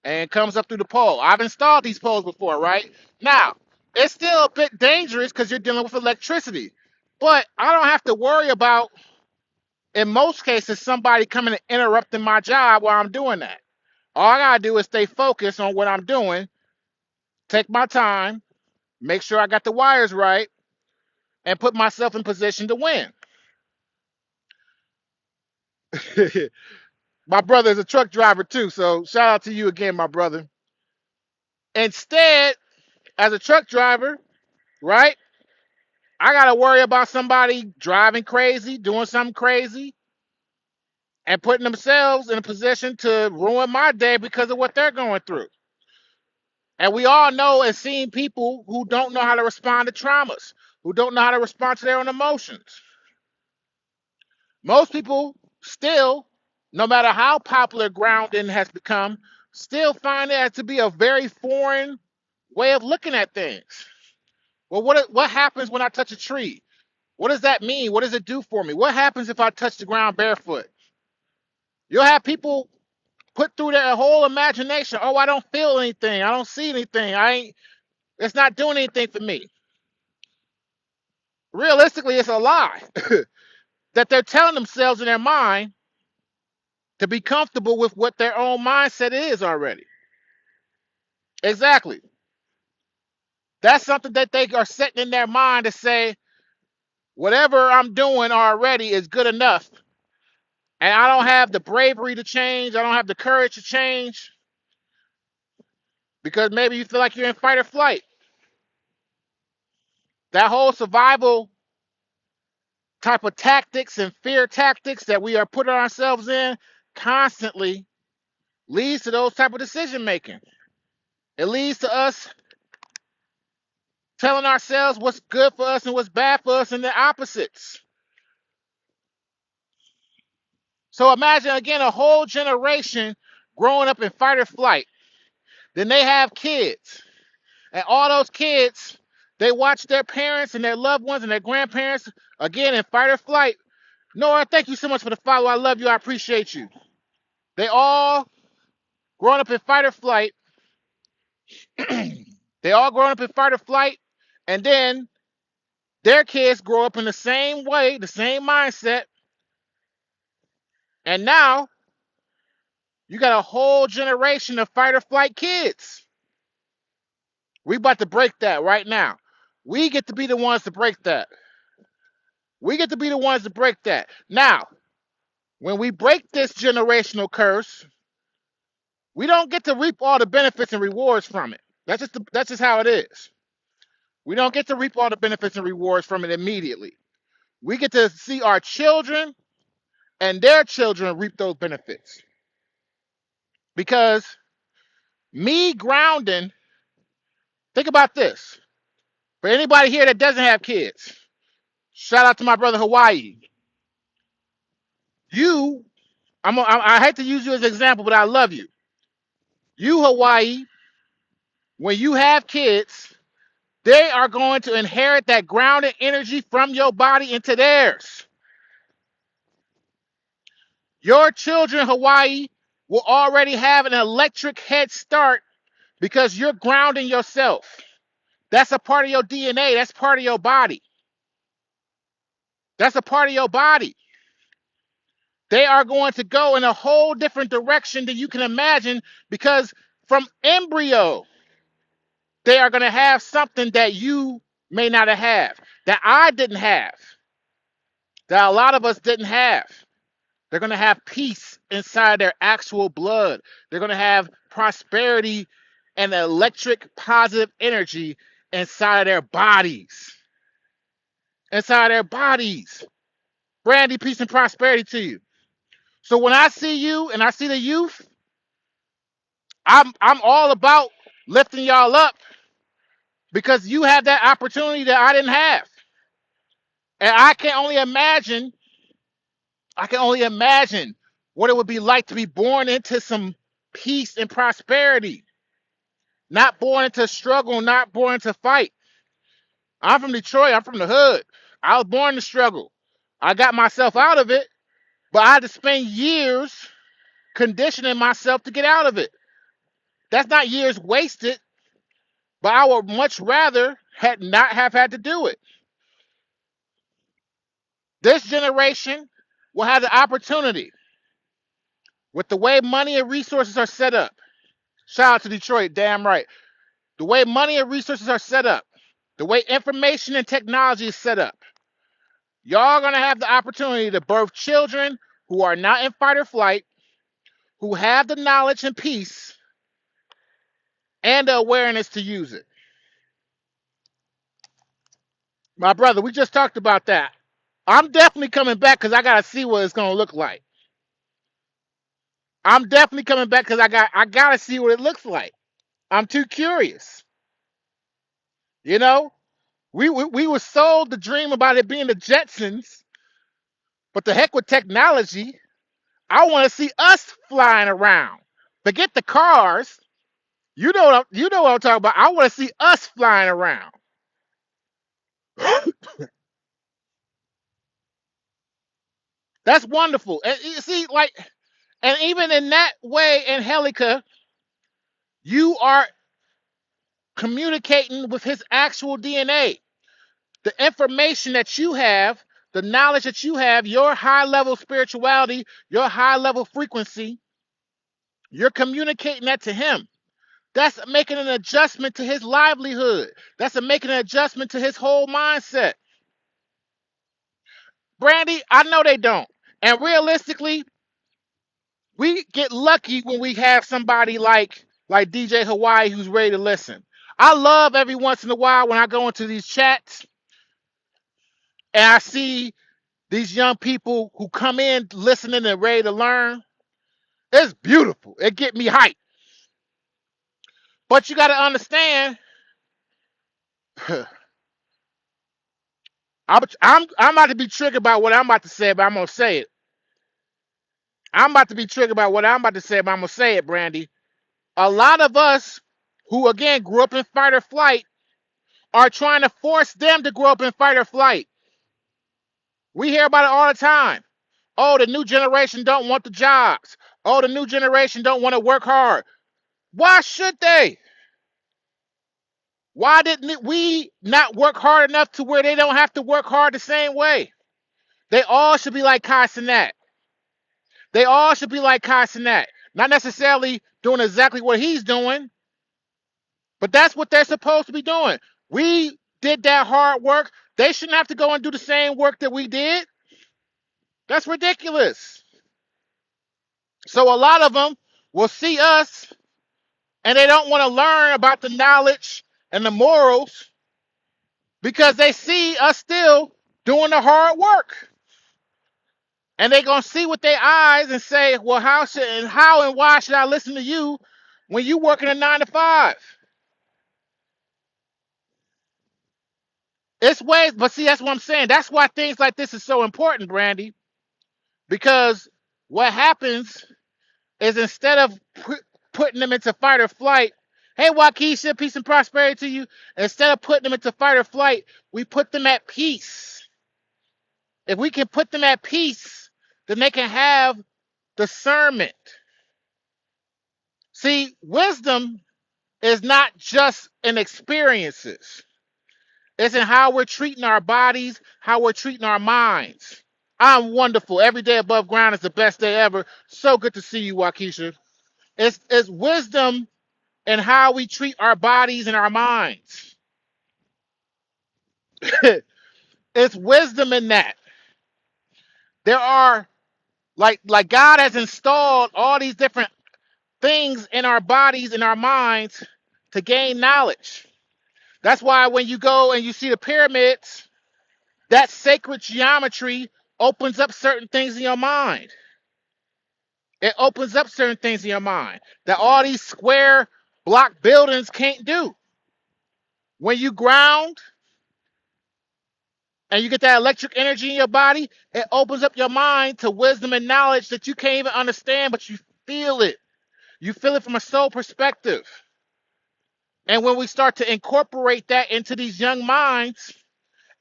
and comes up through the pole. I've installed these poles before, right? Now, it's still a bit dangerous because you're dealing with electricity. But I don't have to worry about, in most cases, somebody coming and interrupting my job while I'm doing that. All I gotta do is stay focused on what I'm doing, take my time, make sure I got the wires right, and put myself in position to win. My brother is a truck driver too, so shout out to you again, my brother. Instead, as a truck driver, right, I gotta worry about somebody driving crazy, doing something crazy, and putting themselves in a position to ruin my day because of what they're going through. And we all know and seen people who don't know how to respond to traumas, who don't know how to respond to their own emotions. Most people still, no matter how popular grounding has become, still find that to be a very foreign way of looking at things. Well, what happens when I touch a tree? What does that mean? What does it do for me? What happens if I touch the ground barefoot? You'll have people put through their whole imagination. Oh, I don't feel anything. I don't see anything. It's not doing anything for me. Realistically, it's a lie that they're telling themselves in their mind to be comfortable with what their own mindset is already. Exactly. That's something that they are setting in their mind to say, whatever I'm doing already is good enough. And I don't have the bravery to change. I don't have the courage to change because maybe you feel like you're in fight or flight. That whole survival type of tactics and fear tactics that we are putting ourselves in constantly leads to those type of decision making. It leads to us telling ourselves what's good for us and what's bad for us and the opposites. So imagine again a whole generation growing up in fight or flight. Then they have kids. And all those kids, they watch their parents and their loved ones and their grandparents again in fight or flight. Nora, thank you so much for the follow. I love you. I appreciate you. They all growing up in fight or flight. They all growing up in fight or flight. And then their kids grow up in the same way, the same mindset. And now you got a whole generation of fight or flight kids. We about to break that right now. We get to be the ones to break that. We get to be the ones to break that. Now, when we break this generational curse, we don't get to reap all the benefits and rewards from it. That's just how it is. We don't get to reap all the benefits and rewards from it immediately. We get to see our children and their children reap those benefits. Because me grounding, think about this. For anybody here that doesn't have kids, shout out to my brother Hawaii. You, I hate to use you as an example, but I love you. You, Hawaii, when you have kids, they are going to inherit that grounded energy from your body into theirs. Your children, Hawaii, will already have an electric head start because you're grounding yourself. That's a part of your DNA. That's part of your body. That's a part of your body. They are going to go in a whole different direction than you can imagine because from embryo, they are going to have something that you may not have, that I didn't have, that a lot of us didn't have. They're going to have peace inside their actual blood. They're going to have prosperity and electric positive energy inside their bodies. Inside their bodies. Brandy, peace and prosperity to you. So when I see you and I see the youth, I'm all about lifting y'all up because you have that opportunity that I didn't have. And I can only imagine what it would be like to be born into some peace and prosperity. Not born into struggle, not born into fight. I'm from Detroit, I'm from the hood. I was born to struggle. I got myself out of it, but I had to spend years conditioning myself to get out of it. That's not years wasted, but I would much rather had not have had to do it. This generation will have the opportunity with the way money and resources are set up. Shout out to Detroit, damn right. The way money and resources are set up, the way information and technology is set up, y'all are going to have the opportunity to birth children who are not in fight or flight, who have the knowledge and peace and the awareness to use it. My brother, we just talked about that. I'm definitely coming back because I got to see what it's going to look like. I'm definitely coming back because I gotta see what it looks like. I'm too curious. You know, we were sold the dream about it being the Jetsons, but the heck with technology. I want to see us flying around. Forget the cars. You know what I'm talking about. I want to see us flying around. That's wonderful. And you see, like, and even in that way, Angelica, you are communicating with his actual DNA. The information that you have, the knowledge that you have, your high level spirituality, your high level frequency, you're communicating that to him. That's making an adjustment to his livelihood. That's making an adjustment to his whole mindset. Brandy, I know they don't. And realistically, we get lucky when we have somebody like DJ Hawaii who's ready to listen. I love every once in a while when I go into these chats and I see these young people who come in listening and ready to learn. It's beautiful. It get me hyped. But you got to understand, I'm about to be triggered by what I'm about to say, but I'm gonna say it. I'm about to be triggered by what I'm about to say, but I'm gonna say it, Brandy. A lot of us who again grew up in fight or flight are trying to force them to grow up in fight or flight. We hear about it all the time. Oh, the new generation don't want the jobs. Oh, the new generation don't want to work hard. Why should they? Why didn't we not work hard enough to where they don't have to work hard the same way? They all should be like Kai Cenat. They all should be like Kai Cenat. Not necessarily doing exactly what he's doing, but that's what they're supposed to be doing. We did that hard work. They shouldn't have to go and do the same work that we did. That's ridiculous. So a lot of them will see us and they don't want to learn about the knowledge and the morals because they see us still doing the hard work. And they're gonna see with their eyes and say, well, how and why should I listen to you when you working a 9 to 5? It's ways, but see, that's what I'm saying. That's why things like this is so important, Brandy. Because what happens is instead of putting them into fight or flight, hey, Waukesha, peace and prosperity to you. Instead of putting them into fight or flight, we put them at peace. If we can put them at peace, then they can have discernment. See, wisdom is not just in experiences. It's in how we're treating our bodies, how we're treating our minds. I'm wonderful. Every day above ground is the best day ever. So good to see you, Waukesha. It's wisdom in how we treat our bodies and our minds. It's wisdom in that. There are like God has installed all these different things in our bodies and our minds to gain knowledge. That's why when you go and you see the pyramids, that sacred geometry opens up certain things in your mind. It opens up certain things in your mind that all these square block buildings can't do. When you ground and you get that electric energy in your body, it opens up your mind to wisdom and knowledge that you can't even understand, but you feel it. You feel it from a soul perspective. And when we start to incorporate that into these young minds,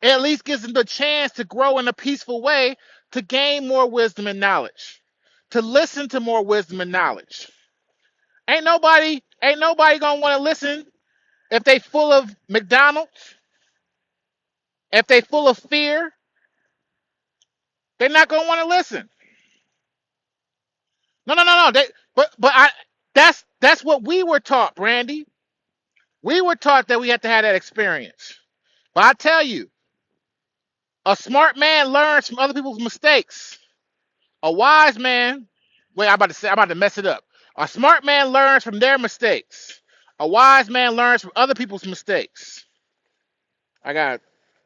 it at least gives them the chance to grow in a peaceful way, to gain more wisdom and knowledge, to listen to more wisdom and knowledge. Ain't nobody gonna want to listen if they full of McDonald's, if they full of fear, they're not gonna want to listen. No. That's what we were taught, Brandy. We were taught that we had to have that experience. But I tell you, a smart man learns from other people's mistakes. A wise man, wait, I'm about to mess it up. A smart man learns from their mistakes. A wise man learns from other people's mistakes. I gotta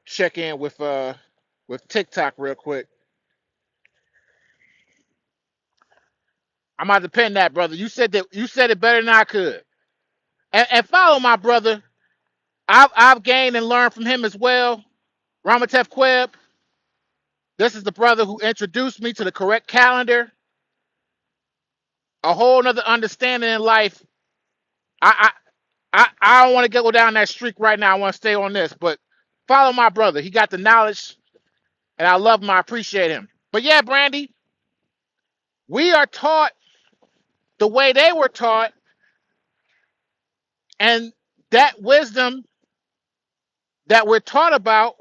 check in with TikTok real quick. I'm about to pin that, brother. You said that. You said it better than I could. And follow my brother. I've gained and learned from him as well. Ramatef Queb. This is the brother who introduced me to the correct calendar. A whole nother understanding in life. I I don't want to go down that streak right now. I want to stay on this, but follow my brother. He got the knowledge, and I love him. I appreciate him. But yeah, Brandy, we are taught the way they were taught, and that wisdom that we're taught about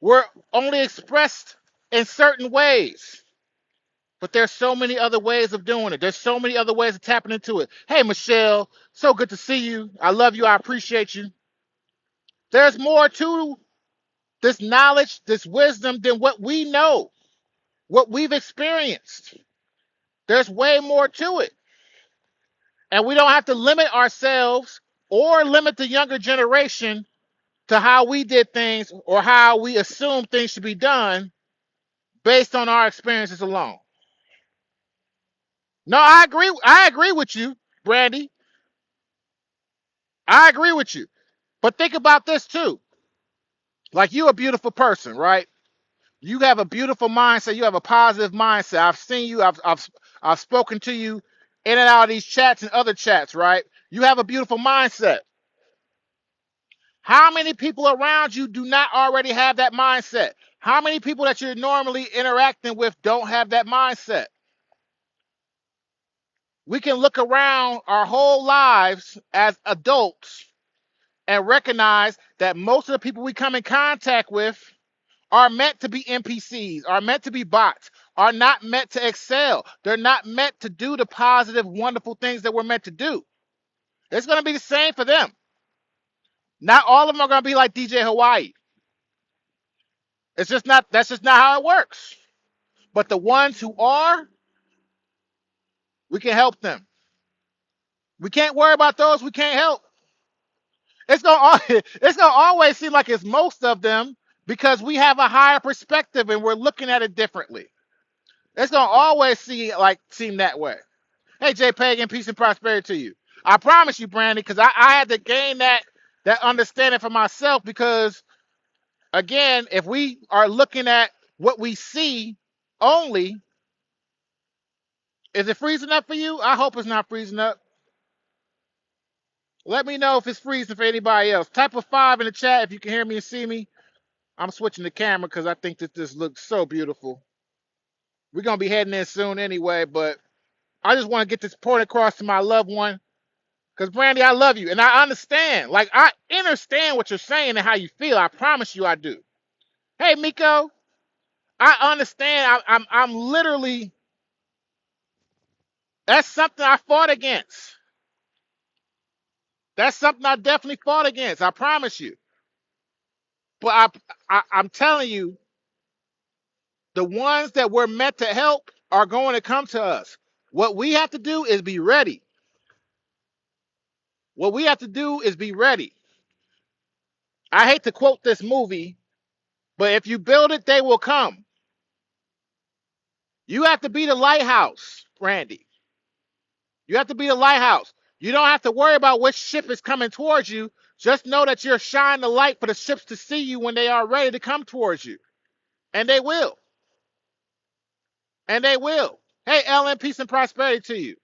were only expressed in certain ways. But there's so many other ways of doing it. There's so many other ways of tapping into it. Hey, Michelle, so good to see you. I love you. I appreciate you. There's more to this knowledge, this wisdom than what we know, what we've experienced. There's way more to it. And we don't have to limit ourselves or limit the younger generation to how we did things or how we assume things should be done based on our experiences alone. No, I agree. I agree with you, Brandy. I agree with you. But think about this too. Like you're a beautiful person, right? You have a beautiful mindset. You have a positive mindset. I've seen you. I've spoken to you in and out of these chats and other chats, right? You have a beautiful mindset. How many people around you do not already have that mindset? How many people that you're normally interacting with don't have that mindset? We can look around our whole lives as adults and recognize that most of the people we come in contact with are meant to be NPCs, are meant to be bots, are not meant to excel. They're not meant to do the positive, wonderful things that we're meant to do. It's going to be the same for them. Not all of them are going to be like DJ Hawaii. It's just not, that's just not how it works. But the ones who are, we can help them. We can't worry about those we can't help. It's gonna always seem like it's most of them because we have a higher perspective and we're looking at it differently. It's gonna always seem that way. Hey, Jay Pagan, peace and prosperity to you. I promise you, Brandy, because I had to gain that understanding for myself because again, if we are looking at what we see only, is it freezing up for you? I hope it's not freezing up. Let me know if it's freezing for anybody else. Type a 5 in the chat if you can hear me and see me. I'm switching the camera because I think that this looks so beautiful. We're going to be heading in soon anyway, but I just want to get this point across to my loved one because, Brandy, I love you. And I understand. Like, I understand what you're saying and how you feel. I promise you I do. Hey, Miko, I understand. I'm literally, that's something I fought against. That's something I definitely fought against. I promise you. But I'm telling you, the ones that we're meant to help are going to come to us. What we have to do is be ready. What we have to do is be ready. I hate to quote this movie, but if you build it, they will come. You have to be the lighthouse, Randy. You have to be the lighthouse. You don't have to worry about which ship is coming towards you. Just know that you're shining the light for the ships to see you when they are ready to come towards you. And they will. And they will. Hey, Ellen, peace and prosperity to you.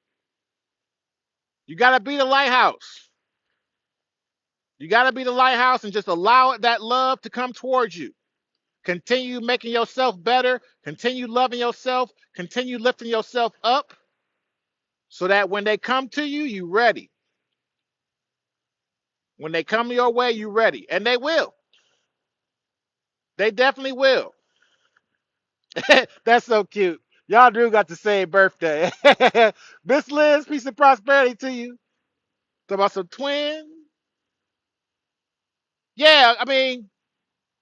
You got to be the lighthouse. You got to be the lighthouse and just allow that love to come towards you. Continue making yourself better. Continue loving yourself. Continue lifting yourself up so that when they come to you, you're ready. When they come your way, you're ready. And they will. They definitely will. That's so cute. Y'all do got the same birthday. Miss Liz, peace and prosperity to you. Talk about some twins. Yeah, I mean,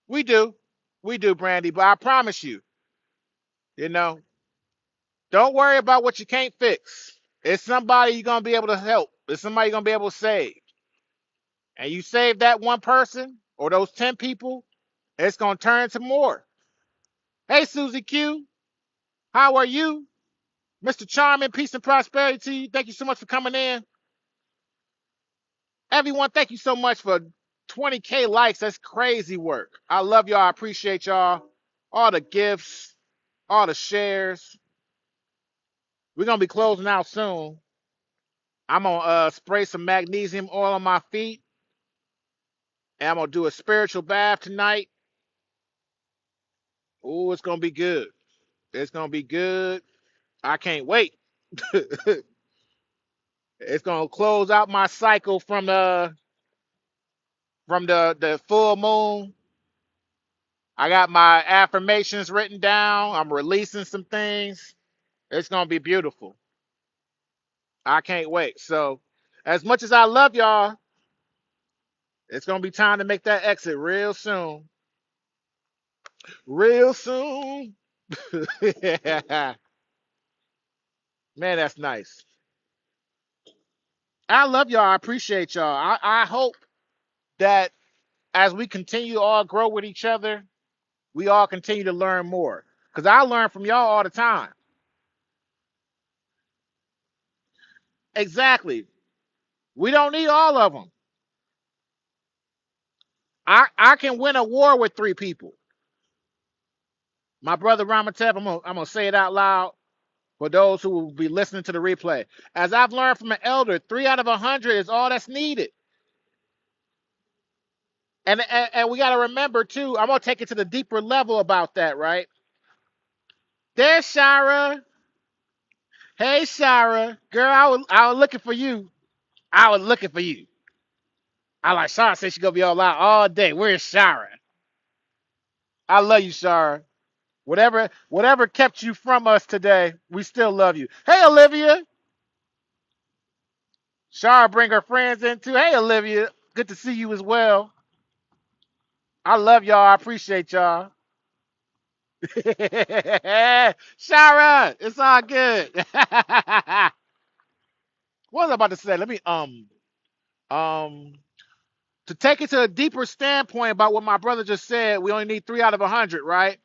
we do. We do, Brandy. But I promise you, you know, don't worry about what you can't fix. It's somebody you're going to be able to help. It's somebody you're going to be able to save. And you save that one person or those 10 people, it's going to turn to more. Hey, Susie Q, how are you? Mr. Charming, peace and prosperity to you. Thank you so much for coming in. Everyone, thank you so much for 20K likes. That's crazy work. I love y'all. I appreciate y'all. All the gifts, all the shares. We're gonna be closing out soon. I'm gonna spray some magnesium oil on my feet, and I'm gonna do a spiritual bath tonight. Oh, it's gonna be good. It's gonna be good. I can't wait. It's gonna close out my cycle from the full moon. I got my affirmations written down. I'm releasing some things. It's gonna be beautiful. I can't wait. So, as much as I love y'all, it's gonna be time to make that exit real soon. Real soon. Man, that's nice. I love y'all. I appreciate y'all. I hope that as we continue to all grow with each other, we all continue to learn more. Because I learn from y'all all the time. Exactly. We don't need all of them. I can win a war with 3 people. My brother Ramatev, I'm gonna say it out loud for those who will be listening to the replay. As I've learned from an elder, 3 out of 100 is all that's needed. And we gotta remember too, I'm gonna take it to the deeper level about that, right? There's Shara. Hey Shara. Girl, I was looking for you. I was looking for you. I like Shara said she's gonna be all out all day. Where's Shara? I love you, Shara. Whatever kept you from us today, we still love you. Hey, Olivia. Shara bring her friends in too. Hey, Olivia. Good to see you as well. I love y'all. I appreciate y'all. Shara, it's all good. What was I about to say? Let me um to take it to a deeper standpoint about what my brother just said. We only need 3 out of 100, right?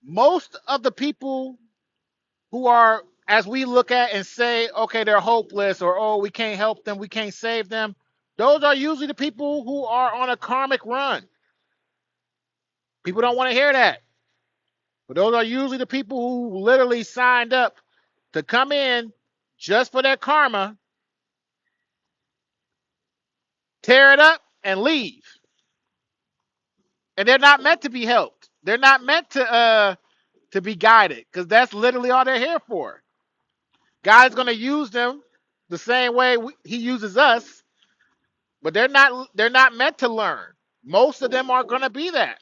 Most of the people who are, as we look at and say, okay, they're hopeless, or oh, we can't help them, we can't save them, those are usually the people who are on a karmic run. People don't want to hear that. But those are usually the people who literally signed up to come in just for their karma, tear it up, and leave. And they're not meant to be helped. They're not meant to be guided, because that's literally all they're here for. God is going to use them the same way He uses us, but they're not meant to learn. Most of them are going to be that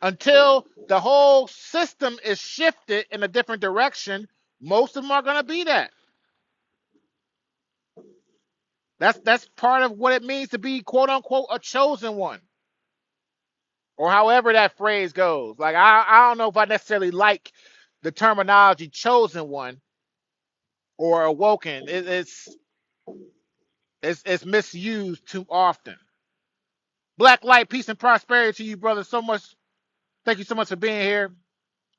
until the whole system is shifted in a different direction. Most of them are going to be that. That's part of what it means to be quote unquote a chosen one, or however that phrase goes. Like I don't know if I necessarily like the terminology chosen one or awoken. It's misused too often. Black light, peace, and prosperity to you, brother. So much. Thank you so much for being here.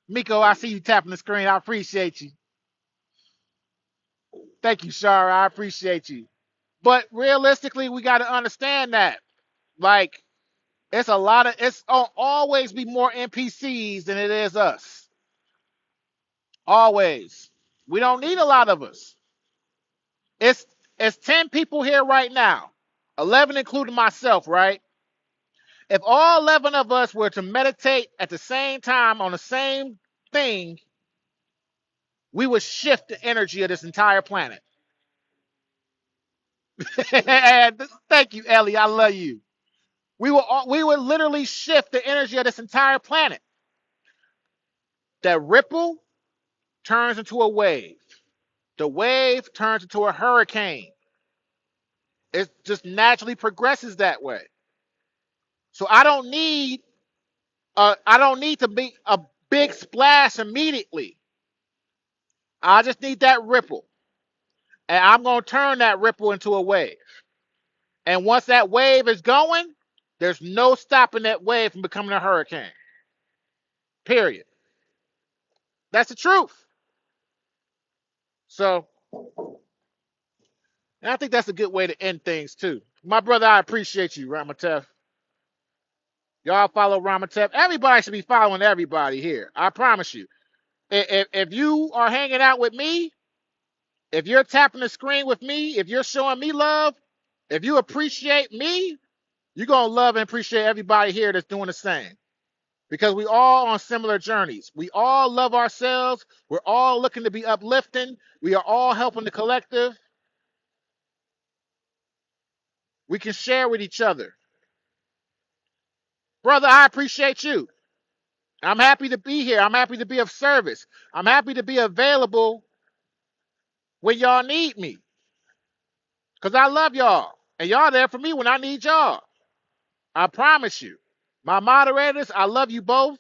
Miko, I see you tapping the screen. I appreciate you. Thank you, Shara. I appreciate you. But realistically, we got to understand that. Like, it's always be more NPCs than it is us. Always. We don't need a lot of us. It's it's 10 people here right now. 11 including myself, right? If all 11 of us were to meditate at the same time on the same thing, we would shift the energy of this entire planet. Thank you, Ellie. I love you. We would literally shift the energy of this entire planet. That ripple turns into a wave. The wave turns into a hurricane. It just naturally progresses that way. So I don't need to be a big splash immediately. I just need that ripple. And I'm going to turn that ripple into a wave. And once that wave is going, there's no stopping that wave from becoming a hurricane. Period. That's the truth. So, and I think that's a good way to end things too. My brother, I appreciate you, Ramatef. Y'all follow Ramatef. Everybody should be following everybody here. I promise you. If you are hanging out with me, if you're tapping the screen with me, if you're showing me love, if you appreciate me, you're going to love and appreciate everybody here that's doing the same. Because we all on similar journeys. We all love ourselves. We're all looking to be uplifting. We are all helping the collective. We can share with each other. Brother, I appreciate you. I'm happy to be here. I'm happy to be of service. I'm happy to be available when y'all need me. Because I love y'all. And y'all there for me when I need y'all. I promise you. My moderators, I love you both.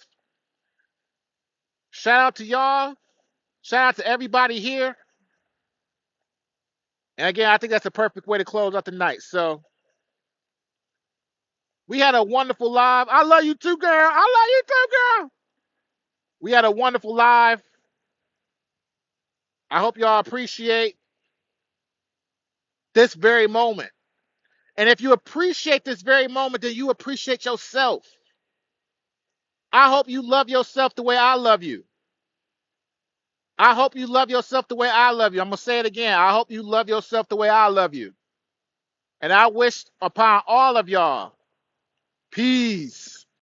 Shout out to y'all. Shout out to everybody here. And again, I think that's a perfect way to close out the night. So we had a wonderful live. I love you too, girl. I love you too, girl. We had a wonderful live. I hope y'all appreciate this very moment. And if you appreciate this very moment, then you appreciate yourself. I hope you love yourself the way I love you. I hope you love yourself the way I love you. I'm going to say it again. I hope you love yourself the way I love you. And I wish upon all of y'all peace.